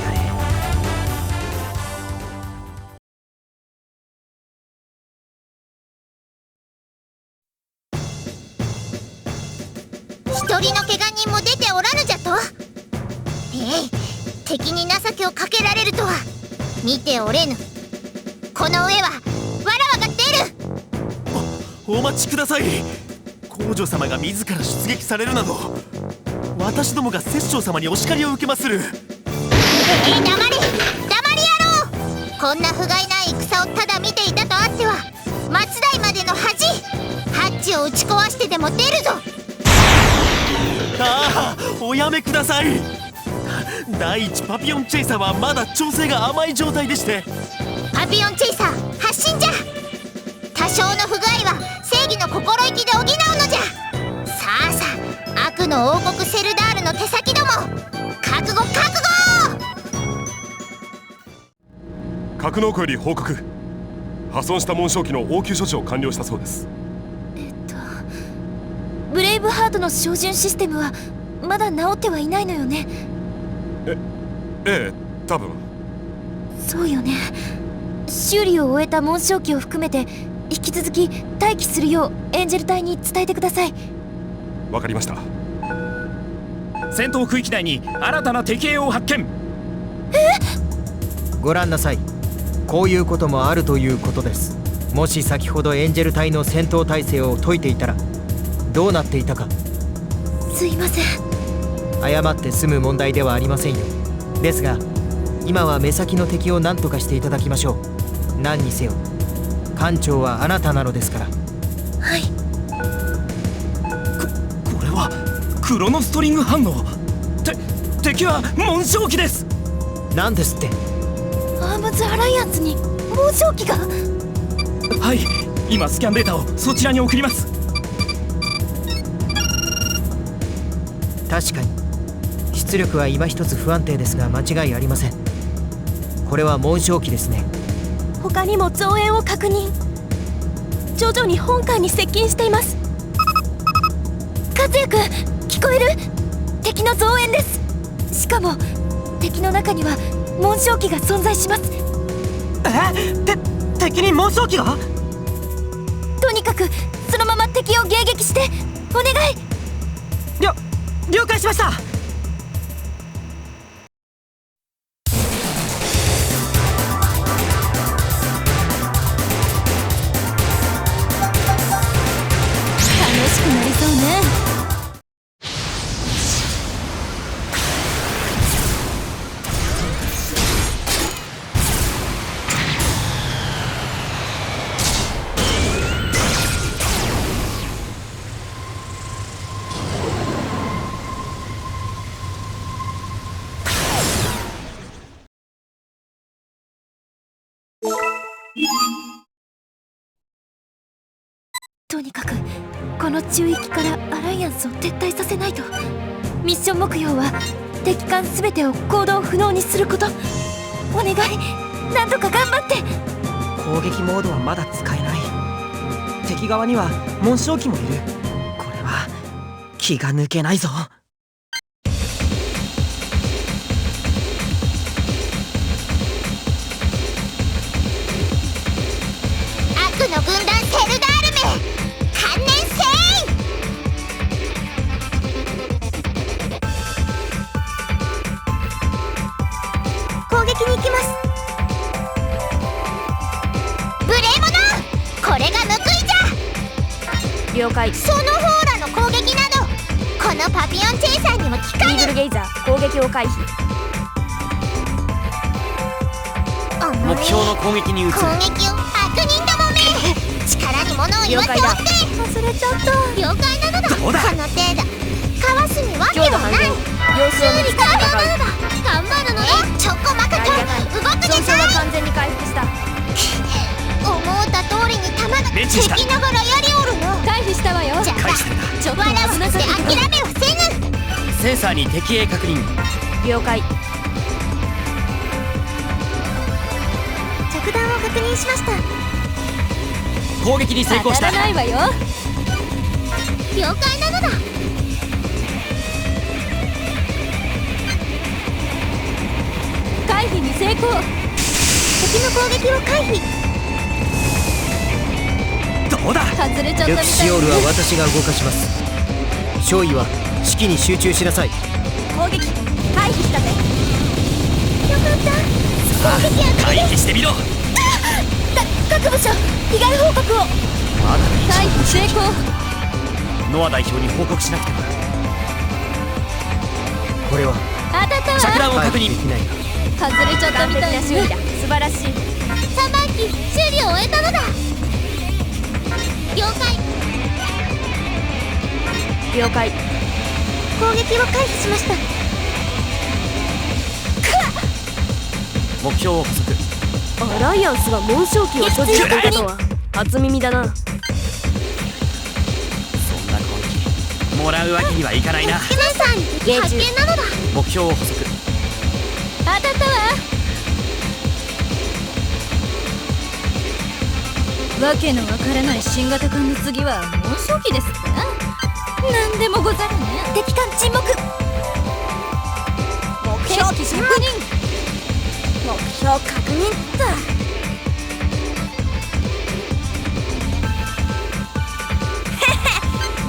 一人の怪我人も出ておらぬじゃと。敵に情けをかけられるとは見ておれぬ。この上はわらわが出る。
お待ちください。皇女様が自ら出撃されるなど、私どもが摂政様にお叱りを受けまする。
黙れやろう。こんな不甲斐ない戦をただ見ていたとあっては松代までの恥。ハッチを打ち壊してでも出るぞ。
ああ、おやめください。第一パピオンチェイサーはまだ調整が甘い状態でして。
パピオンチェイサー発進じゃ。多少の不具合は正義の心意気で補うのじゃ。さあさあ、悪の王国セルダールの手先ども、覚悟覚悟。
格納庫より報告。破損した紋章機の応急処置を完了したそうです。
ブレイブハートの照準システムはまだ治ってはいないのよね。
ええ、多分。
そうよね。修理を終えた紋章機を含めて引き続き待機するようエンジェル隊に伝えてください。
わかりました。
戦闘区域内に新たな敵兵を発見。
ご覧なさい。こういうこともあるということです。もし先ほどエンジェル隊の戦闘態勢を解いていたらどうなっていたか。
すいません。
謝って済む問題ではありませんよ。ですが今は目先の敵を何とかしていただきましょう。何にせよ艦長はあなたなのですから。
はい。
これはクロノストリング反応。敵は紋章機です。
なんですって。
アームズアライアンスに紋章機が。
はい、今スキャンデータをそちらに送ります。
確かに出力は今一つ不安定ですが間違いありません。これは紋章機ですね。
他にも増援を確認。徐々に本艦に接近しています。
和也くん、聞こえる？敵の増援です。しかも敵の中には紋章機が存在します。
敵に紋章機が？
とにかくそのまま敵を迎撃してお願い。
了解しました。
楽しくなりそうね。とにかくこの中域からアライアンスを撤退させないと。ミッション目標は敵艦全てを行動不能にすること。お願い、なんとか頑張って。
攻撃モードはまだ使えない。敵側には紋章機もいる。これは気が抜けないぞ。
悪の軍団セルダールめ、観念せい。攻撃に行きます。無礼者、これが報いじゃ。
了解。
その方らの攻撃などこのパピオンチェイサーにも効かぬ。
イーグルゲイザー、攻撃を回避。
目標の攻撃に移る。
攻撃を悪人どもめ、力に物を言わせおって。忘れちゃった。了解なのだ。この程度かわすにわけはない。
様子を見つけ
頑張るのね。ちょっこまかと動くで
損傷
さい。
は完全に回復した。
思った通りに弾が敵ながらやりおるの。
回避したわよ。
じゃあ
返してるな。
ちょっと笑わせて諦めはせぬ。
センサーに敵兵確認。
了解。
着弾を確認しました。
攻撃に成功した。
当たらないわよ。
了解なのだ。
回避に成功。
敵の攻撃を回避。
どうだ。
外れちゃったみたい
ルクシオールは私が動かします。少尉は指揮に集中しなさい。
攻撃回避したぜ。
よかった。攻撃は
回避してみろ。
各部署被害報告を。
まだ
回避成功。
ノア代表に報告しなくては。
これは
当たったわ。
着弾を確認。
できないが
外れちゃったみたいな修理だ。素晴らしい。
3番機修理を終えたのだ。了解。
了解。
攻撃を回避しました。
目標を補足。
アライアンスが紋章機を所持していたとは初耳だな。
そんな攻撃もらうわけにはいかないな。
センサーに敵発見なのだ。
目標を補足。
当たったわ。
わけのわからない新型艦の次は紋章機ですってな。なんでもござるね。敵艦沈黙。
目標
景色確認。
目標確認っと。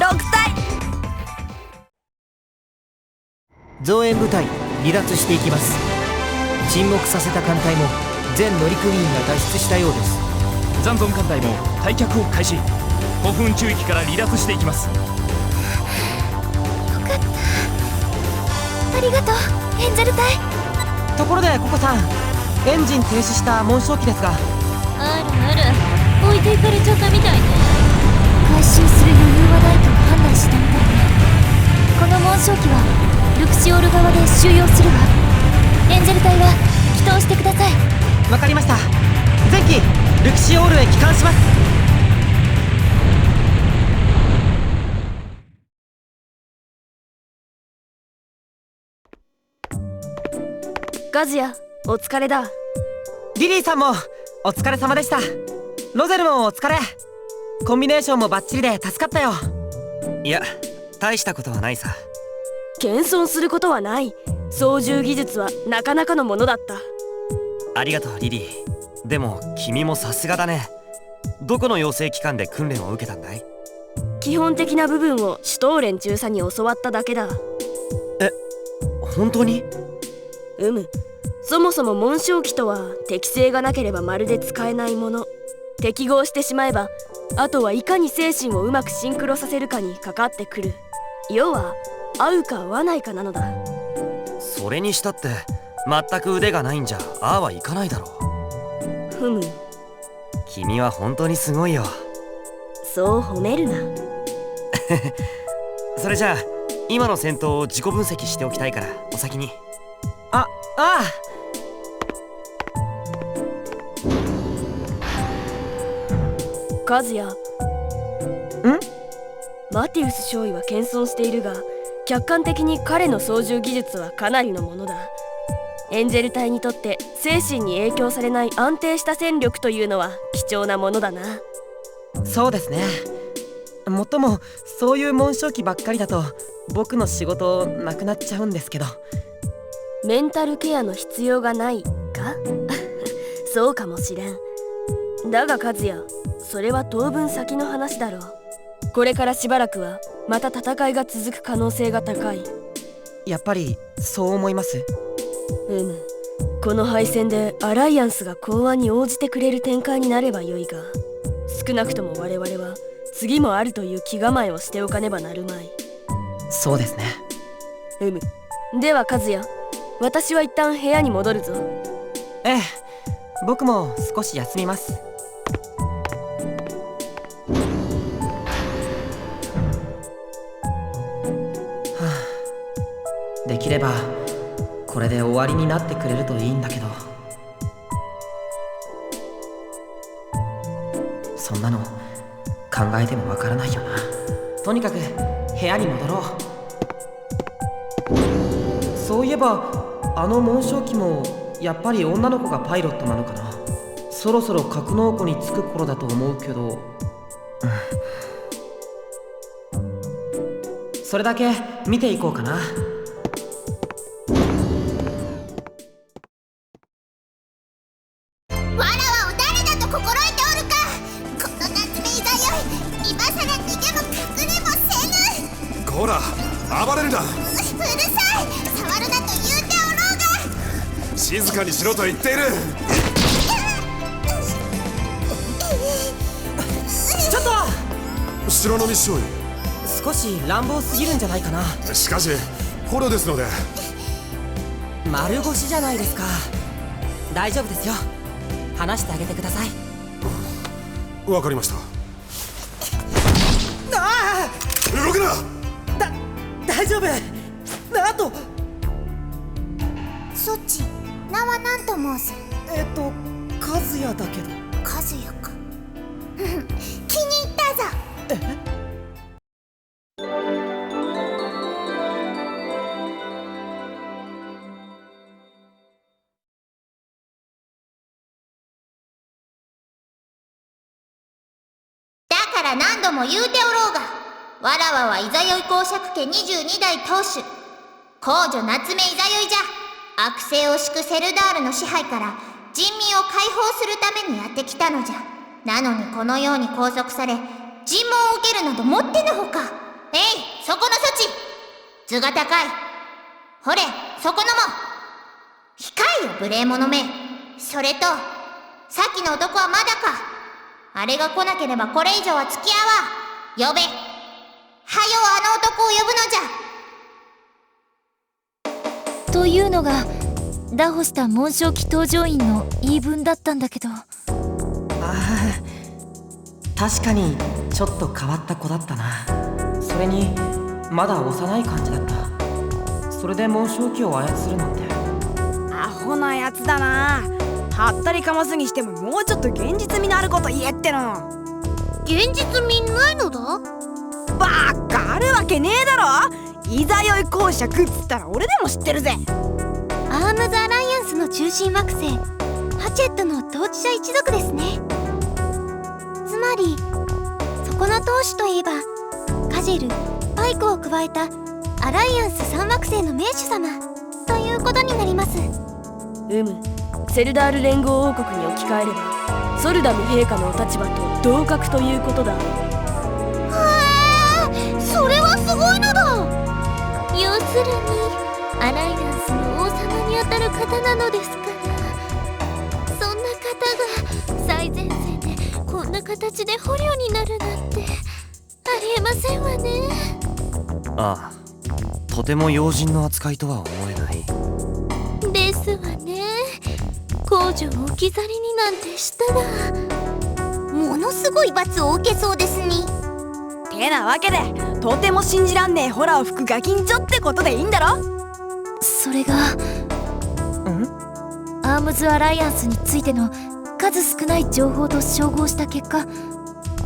6体。
増援部隊離脱していきます。沈黙させた艦隊も全乗組員が脱出したようです。
残存艦隊も退却を開始。古墳中域から離脱していきます。
ありがとうエンジェル隊。
ところでココさん、エンジン停止した紋章機ですが。
あるある、置いていかれちゃったみたいね。回収する余裕はないと判断したみたいね。この紋章機はルクシオール側で収容するわ。エンジェル隊は帰投してください。
わかりました。前期ルクシオールへ帰還します。
ガズヤ、お疲れだ。
リリーさんもお疲れ様でした。ロゼルもお疲れ。コンビネーションもバッチリで助かったよ。
いや、大したことはないさ。
謙遜することはない。操縦技術はなかなかのものだった。
ありがとうリリー。でも君もさすがだね。どこの養成機関で訓練を受けたんだい？
基本的な部分をシュトーレン中佐に教わっただけだ。
本当に？
そもそも紋章機とは適性がなければまるで使えないもの。適合してしまえばあとはいかに精神をうまくシンクロさせるかにかかってくる。要は合うか合わないかなのだ。
それにしたって全く腕がないんじゃああはいかないだろう。君は本当にすごいよ。
そう褒めるな。
それじゃあ今の戦闘を自己分析しておきたいからお先に。
ああ。
カズヤ。マティウス少尉は謙遜しているが、客観的に彼の操縦技術はかなりのものだ。エンジェル隊にとって精神に影響されない安定した戦力というのは貴重なものだな。
そうですね。もっともそういう紋章機ばっかりだと僕の仕事なくなっちゃうんですけど。
メンタルケアの必要がないかそうかもしれん。だがカズヤ、それは当分先の話だろう。これからしばらくはまた戦いが続く可能性が高い。
やっぱりそう思います？
この敗戦でアライアンスが講和に応じてくれる展開になればよいが、少なくとも我々は次もあるという気構えをしておかねばなるまい。
そうですね。
ではカズヤ、私は一旦部屋に戻るぞ。
ええ、僕も少し休みます。できればこれで終わりになってくれるといいんだけど。そんなの考えてもわからないよな。とにかく部屋に戻ろう。そういえばあの紋章機もやっぱり女の子がパイロットなのかな。そろそろ格納庫に着く頃だと思うけど、それだけ見ていこうかな。
わらわを誰だと心得ておるか。この夏目いざよい、今さら逃げも隠れもせぬ。
こら暴れるな。
うるさい、触るなと言うておろうが。
静かにしろと言っている。
ちょっと
白の少尉、
少し乱暴すぎるんじゃないかな。
しかし捕虜ですので。
丸腰じゃないですか。大丈夫ですよ。話してあげてください。
わかりました。
あ
動くな。
大丈夫。あと
そっち名は何と申す？
和也だけど。
和也か。気に入ったぞ。
から何度も言うておろうが、わらわはいざよい公爵家22代当主皇女夏目いざよいじゃ。悪性を敷くセルダールの支配から人民を解放するためにやってきたのじゃ。なのにこのように拘束され尋問を受けるなどもってのほか。えい、そこのそち、図が高い。ほれ、そこのも控えよ、無礼者め。それとさっきの男はまだか。あれが来なければこれ以上は付き合わん。呼べ、はよあの男を呼ぶのじゃ。
というのが拿捕した紋章騎搭乗員の言い分だったんだけど。
ああ、確かにちょっと変わった子だったな。それにまだ幼い感じだった。それで紋章機を操るなんて。
アホなやつだな。はったりかますにしてももうちょっと現実味のあること言えっての。
現実味ないのだ。
バカ、あるわけねえだろ。いざよい公爵っつったら俺でも知ってるぜ。
アームズアライアンスの中心惑星ハチェットの統治者一族ですね。つまりそこの当主といえばカジェル、パイクを加えたアライアンス3惑星の名手様ということになります。
セルダール連合王国に置き換えればソルダム陛下のお立場と同格ということだ。
それはすごいのだ。要するにアライアンスの王様にあたる方なのですから。そんな方が最前線でこんな形で捕虜になるなんてありえませんわね。
ああ、とても用心の扱いとは思えない。
ですわね。公女を置き去りになんてしたらものすごい罰を受けそうですに。
てなわけでとても信じらんねえホラを吹くガキンチョってことでいいんだろ。
それがアームズアライアンスについての数少ない情報と照合した結果、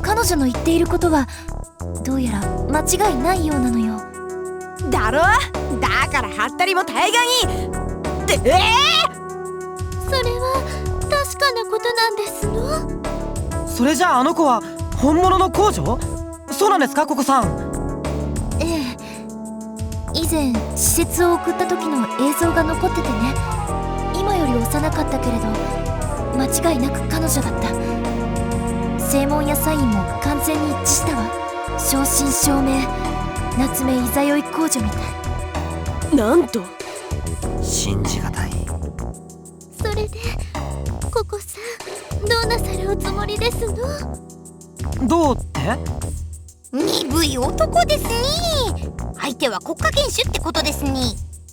彼女の言っていることはどうやら間違いないようなのよ。
だろ。だからハったりも大概にって。
それは確かなことなんですの？
それじゃああの子は本物の公女？そうなんですか、ココさん？
ええ、以前施設を送った時の映像が残っててね。今より幼かったけれど間違いなく彼女だった。正門やサインも完全に一致したわ。正真正銘夏目いざよい公女みたい。
なんと
信じがたい。
それでココさん、どうなさるおつもりですの？
どうって？
鈍い男ですね。相手は国家元首ってことですね。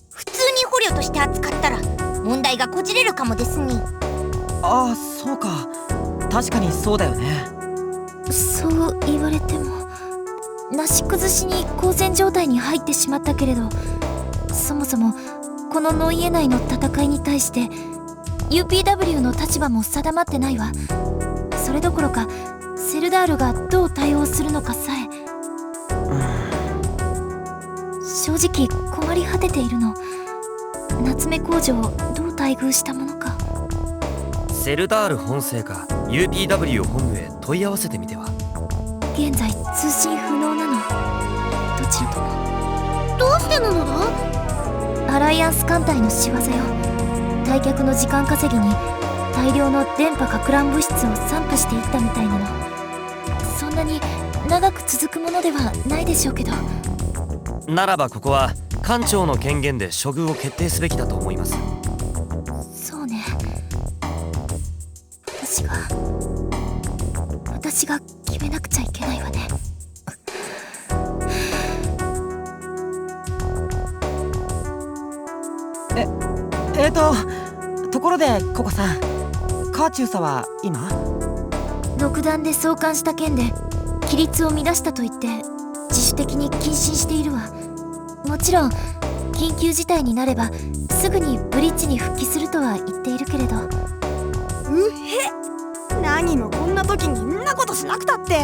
普通に捕虜として扱ったら問題がこじれるかもですね。
ああ、そうか。確かにそうだよね。
そう言われてもなし崩しに交戦状態に入ってしまったけれど、そもそもこのノイエ内の戦いに対して UPW の立場も定まってないわ。それどころかセルダールがどう対応するのかさえ。正直困り果てているの。夏目公女をどう待遇したものか。
セルダール本星か UPW 本部へ問い合わせてみては。
現在通信不能なの。どちらとも。
どうしてなのだ？
アライアンス艦隊の仕業よ。退却の時間稼ぎに大量の電波か乱物質を散布していったみたいなの。そんなに長く続くものではないでしょうけど。
ならばここは艦長の権限で処遇を決定すべきだと思います。
そうね。私が決めなくちゃいけないわね。
ところでココさん、カーチューサは今？
独断で送還した件で規律を乱したと言って自主的に謹慎しているわ。もちろん緊急事態になればすぐにブリッジに復帰するとは言っているけれど。
何もこんな時にんなことしなくたって。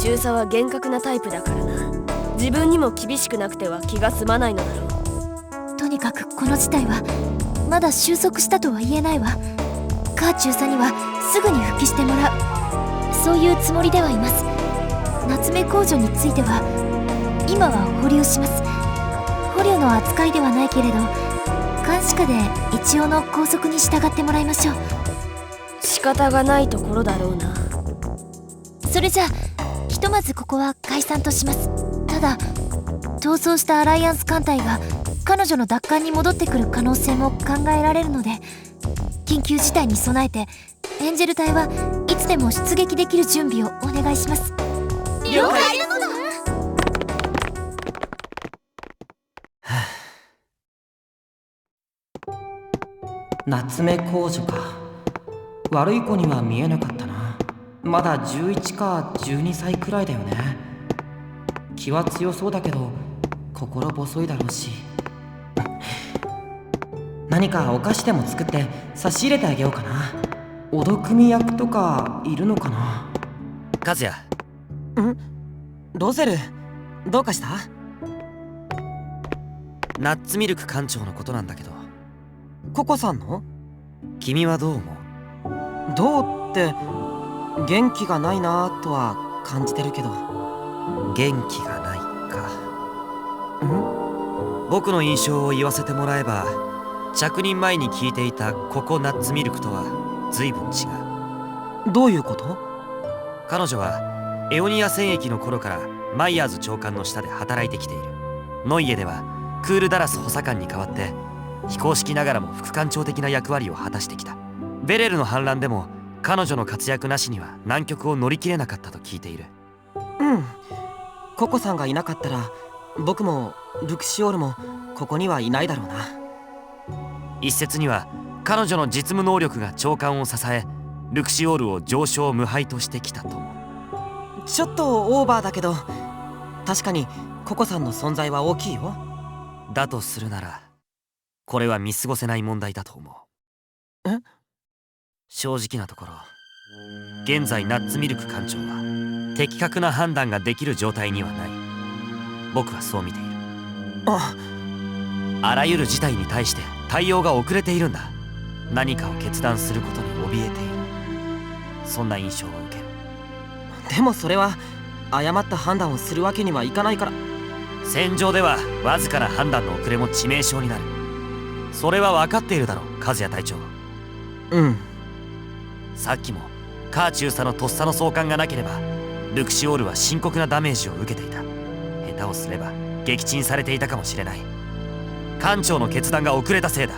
中佐は厳格なタイプだからな。自分にも厳しくなくては気が済まないのだろう。
とにかくこの事態はまだ収束したとは言えないわ。カー中佐にはすぐに復帰してもらう、そういうつもりではいます。夏目公女については今は保留します。捕虜の扱いではないけれど監視下で一応の拘束に従ってもらいましょう。
仕方がないところだろうな。
それじゃあひとまずここは解散とします。ただ逃走したアライアンス艦隊が彼女の奪還に戻ってくる可能性も考えられるので、緊急事態に備えてエンジェル隊はいつでも出撃できる準備をお願いします。
了解。
夏目公女か。悪い子には見えなかったな。まだ11か12歳くらいだよね。気は強そうだけど心細いだろうし、何かお菓子でも作って差し入れてあげようかな。おどくみ役とかいるのかな。
和也。
ロゼル、どうかした？
ナッツミルク艦長のことなんだけど。
ココさんの？
君はどう思う？
どうって元気がないなとは感じてるけど。
元気がないか。僕の印象を言わせてもらえば、着任前に聞いていたココナッツミルクとは随分違
う。どういうこと？
彼女はエオニア戦役の頃からマイヤーズ長官の下で働いてきている。ノイエではクールダラス補佐官に代わって非公式ながらも副艦長的な役割を果たしてきた。ベレルの反乱でも彼女の活躍なしには難局を乗り切れなかったと聞いている。
ココさんがいなかったら僕もルクシオールもここにはいないだろうな。
一説には彼女の実務能力が長官を支えルクシオールを上昇無敗としてきたとも。
ちょっとオーバーだけど確かにココさんの存在は大きいよ。
だとするならこれは見過ごせない問題だと思う。正直なところ現在ナッツミルク艦長は的確な判断ができる状態にはない。僕はそう見ている。あらゆる事態に対して対応が遅れているんだ。何かを決断することに怯えている、そんな印象を受ける。
でもそれは誤った判断をするわけにはいかないから。
戦場ではわずかな判断の遅れも致命傷になる。それは分かっているだろう、和也隊長。さっきもカーチューサのとっさの送還がなければルクシオールは深刻なダメージを受けていた。下手をすれば撃沈されていたかもしれない。艦長の決断が遅れたせいだ。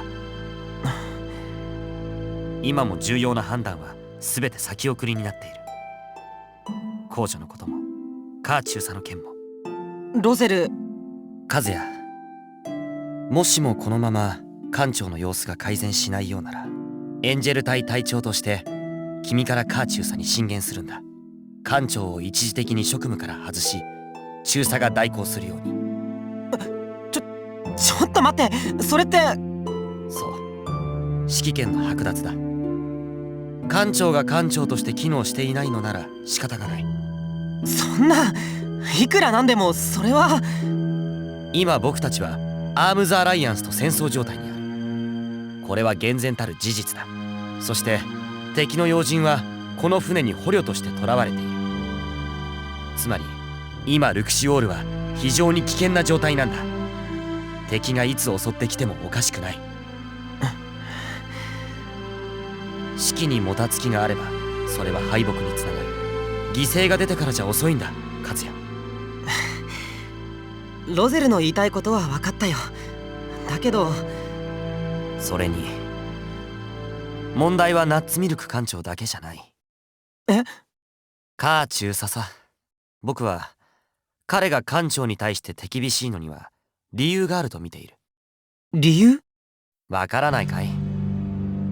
今も重要な判断は全て先送りになっている。公女のこともカーチューサの件も。
ロゼル。
和也、もしもこのまま艦長の様子が改善しないようならエンジェル隊隊長として君からカーチューサに進言するんだ。艦長を一時的に職務から外し中佐が代行するように。
ちょっと待って、それって。
そう、指揮権の剥奪だ。艦長が艦長として機能していないのなら仕方がない。
そんな、いくらなんでもそれは。
今僕たちはアームズアライアンスと戦争状態にある。これは厳然たる事実だ。そして敵の要人はこの船に捕虜として囚われている。つまり今ルクシオールは非常に危険な状態なんだ。敵がいつ襲ってきてもおかしくない。指揮にもたつきがあればそれは敗北につながる。犠牲が出てからじゃ遅いんだ、和也。
ロゼルの言いたいことは分かったよ。だけど
それに問題はナッツミルク艦長だけじゃない。カーチューサさ。僕は彼が艦長に対して手厳しいのには理由があると見ている。
理由？
わからないかい？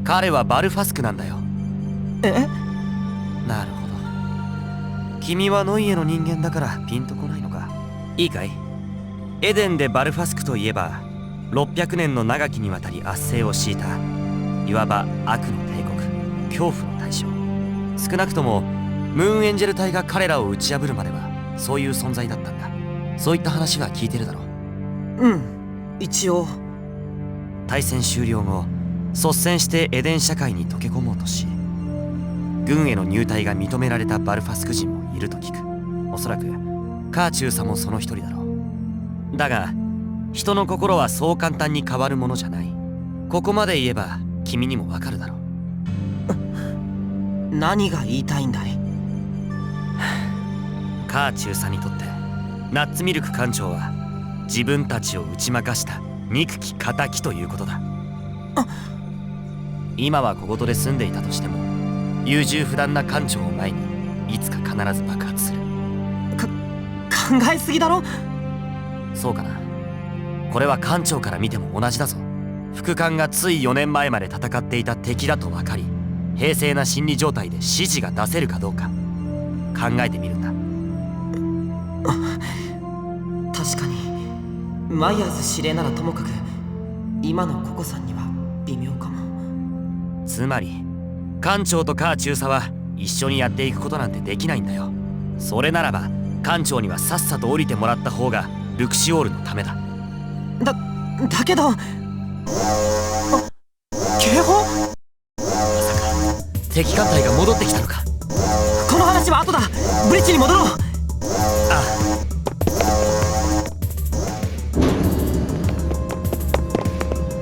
彼はバルファスクなんだよ。なるほど。君はノイエの人間だからピンとこないのか。いいかい？エデンでバルファスクといえば600年の長きにわたり圧政を敷いたいわば悪の帝国、恐怖の対象。少なくともムーンエンジェル隊が彼らを打ち破るまではそういう存在だったんだ。そういった話は聞いてるだろう。
一応。
大戦終了後率先してエデン社会に溶け込もうとし軍への入隊が認められたバルファスク人もいると聞く。おそらくカーチューさんもその一人だろう。だが人の心はそう簡単に変わるものじゃない。ここまで言えば君にもわかるだろう。
何が言いたいんだい？
カーチューさんにとってナッツミルク艦長は自分たちを打ち負かした憎き仇ということだ。今は小言で済んでいたとしても優柔不断な艦長を前にいつか必ず爆発する。
考えすぎだろ。
そうかな。これは艦長から見ても同じだぞ。副官がつい4年前まで戦っていた敵だと分かり、平静な心理状態で指示が出せるかどうか考えてみるんだ。
確かにマイヤーズ司令ならともかく今のココさんには微妙かも。
つまり艦長とカー中佐は一緒にやっていくことなんてできないんだよ。それならば艦長にはさっさと降りてもらった方がルクシオールのためだ。
だけど警報？
まさか敵艦隊が戻ってきたのか。
この話は後だ。ブリッジに戻ろう。
ああ。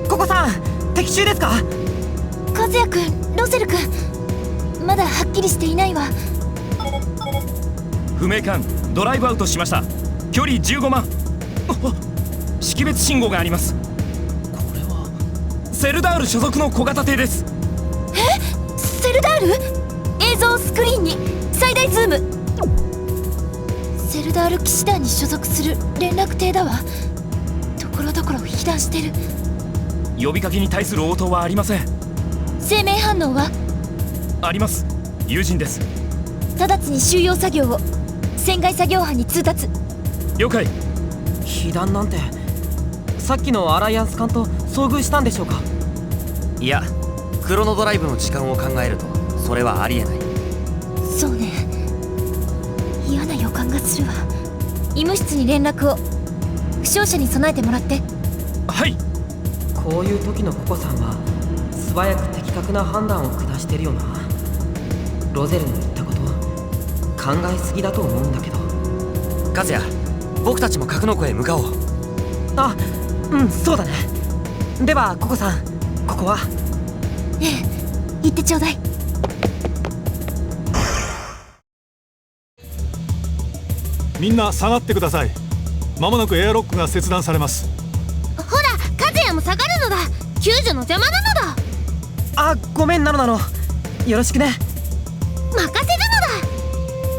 ココさん、敵襲ですか？
和也くん、ロゼルくん、まだはっきりしていないわ。
不明艦ドライブアウトしました。距離15万。識別信号があります。
これは
セルダール所属の小型艇です。
セルダール？映像スクリーンに最大ズーム。セルダール騎士団に所属する連絡艇だわ。ところどころ被弾してる。
呼びかけに対する応答はありません。
生命反応は？
あります。友人です。
直ちに収容作業を。船外作業班に通達。
了解。
被弾なんてさっきのアライアンス艦と遭遇したんでしょうか？
いや、クロノドライブの時間を考えるとそれはありえない。
そうね、嫌な予感がするわ。医務室に連絡を。負傷者に備えてもらって。
はい。
こういう時のココさんは素早く的確な判断を下してるよな。ロゼルの言ったこと考えすぎだと思うんだけど。
和也、僕たちも格納庫へ向かおう。
あ、うん、そうだね。ではココさん、ここは？
ええ、行ってちょうだい。
みんな下がってください。まもなくエアロックが切断されます。
ほら、和也も下がるのだ。救助の邪魔なのだ。
あ、ごめんナノナノ、よろしくね。
任せるの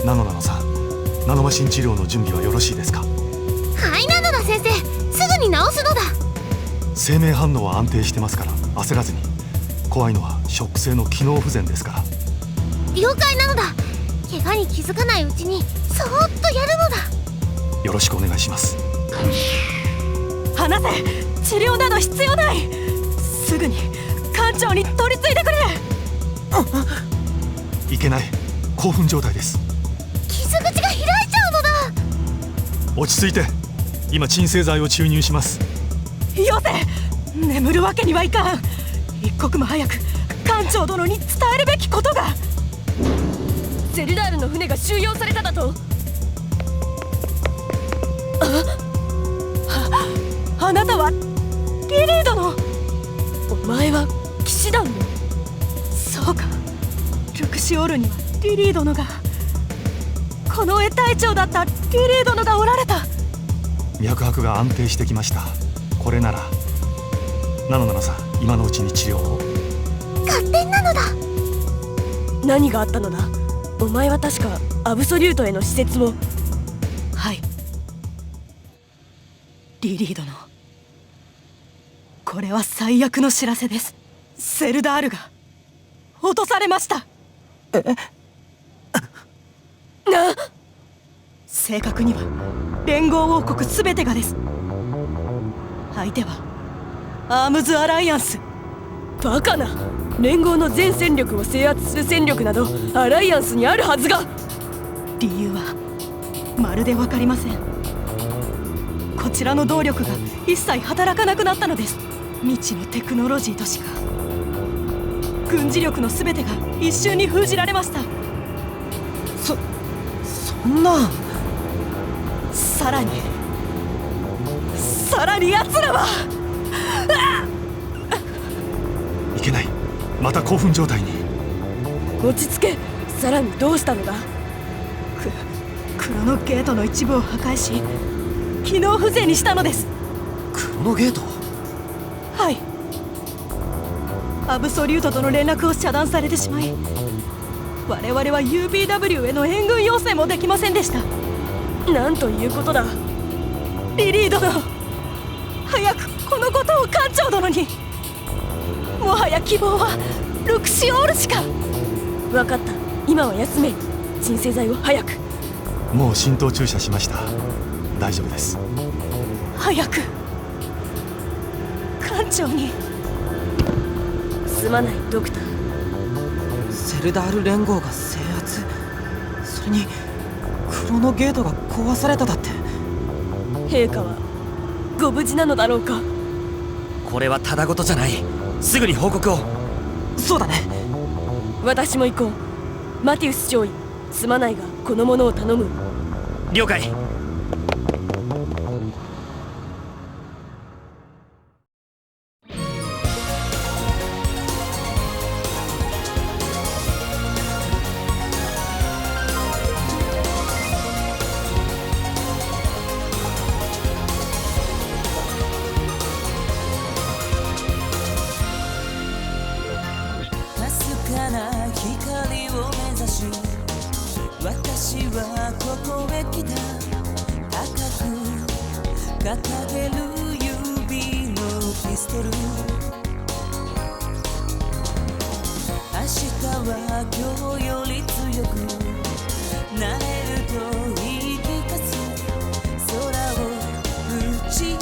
だ。
ナノナノさん、ナノマシン治療の準備はよろしいですか？
はい、なのだ先生、すぐに治すのだ。
生命反応は安定してますから焦らずに。怖いのはショック性の機能不全ですから。
了解なのだ。怪我に気づかないうちにそーっとやるのだ。
よろしくお願いします。
離せ。治療など必要ない。すぐに艦長に取り次いでくれ。
いけない、興奮状態です。
傷口が開いちゃうのだ。
落ち着いて。今鎮静剤を注入します。
よせ。眠るわけにはいかん。一刻も早く艦長殿に伝えるべきことが。セルダールの船が収容されただと。あなたはリリー殿。お前は騎士団の。そうか、ルクシオールにはリリー殿が。この絵隊長だったリリー殿がおられた。
脈拍が安定してきました。これならナノナノさん、今のうちに治療を。
勝手なのだ。
何があったのだ。お前は確かアブソリュートへの施設を。はい、リリー殿、これは最悪の知らせです。セルダールが落とされました。正確には連合王国すべてがです。相手はアームズ・アライアンス。バカな。連合の全戦力を制圧する戦力などアライアンスにあるはずが。理由はまるで分かりません。こちらの動力が一切働かなくなったのです。未知のテクノロジーとしか。軍事力の全てが一瞬に封じられました。
そんな。
さらに奴らは。
いけない。また興奮状態に。
落ち着け。さらにどうしたのだ。
クロノゲートの一部を破壊し機能不全にしたのです。
クロノゲート？
はい。アブソリュートとの連絡を遮断されてしまい、我々は UBW への援軍要請もできませんでした。
なんということだ。
リリー殿、早くこのことを艦長殿に。もはや希望はルクシオールしか。
分かった。今は休め。鎮静剤を早く。
もう浸透注射しました。大丈夫です。
早く艦長に。
すまないドクター。
セルダール連合が制圧、それにクロノゲートが壊されただって。
陛下はご無事なのだろうか。
これはただごとじゃない。すぐに報告を。
そうだね。
私も行こう。マティウス少尉、すまないがこの者を頼む。
了解。
私はここへ来た。高く掲げる指のピストル。明日は今日より強くなれると言い聞かす。空を打ち抜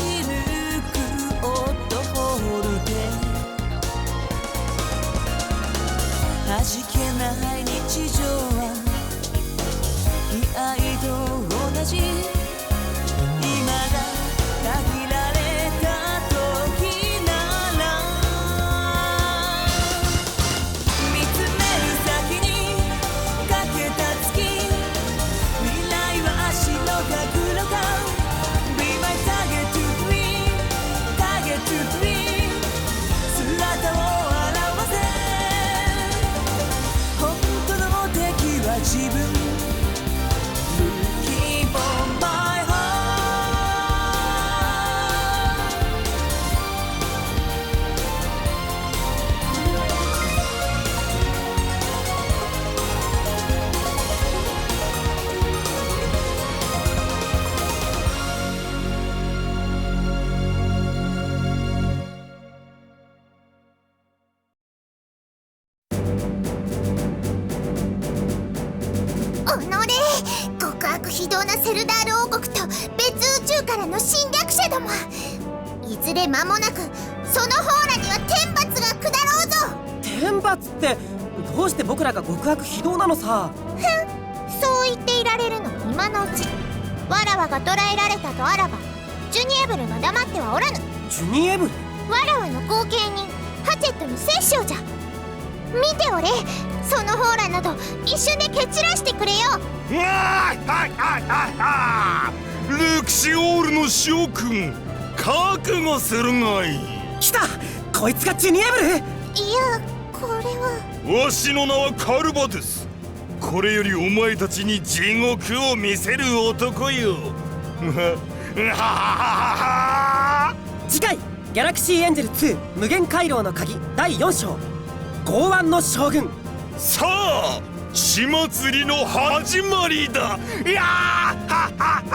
くオットホールで味気ない日常は悲哀と同じ。今が限られた時なら見つめる先にかけた月。未来は足の角度か。 Be my target to dream, target to dream。 姿を現せ。本当の敵は自分。
極悪非道なセルダール王国と別宇宙からの侵略者ども。いずれ間もなくその方らには天罰が下ろうぞ。
天罰ってどうして僕らが極悪非道なのさ。
そう言っていられるの今のうち。わらわが捕らえられたとあらばジュニエブルが黙ってはおらぬ。
ジュニエブル？
わらわの後継人ハチェットの摂政じゃ。見ておれ、その方らなど一瞬で蹴散らしてくれよ。
ルクシオールの諸君、覚悟するがいい。
来た！こいつがジュニエブル？
いや、これは。
わしの名はカルバです。これよりお前たちに地獄を見せる男よ。
次回ギャラクシーエンジェル2無限回廊の鍵第4章剛腕の将軍。
さあ血祭りの始まりだ。いやー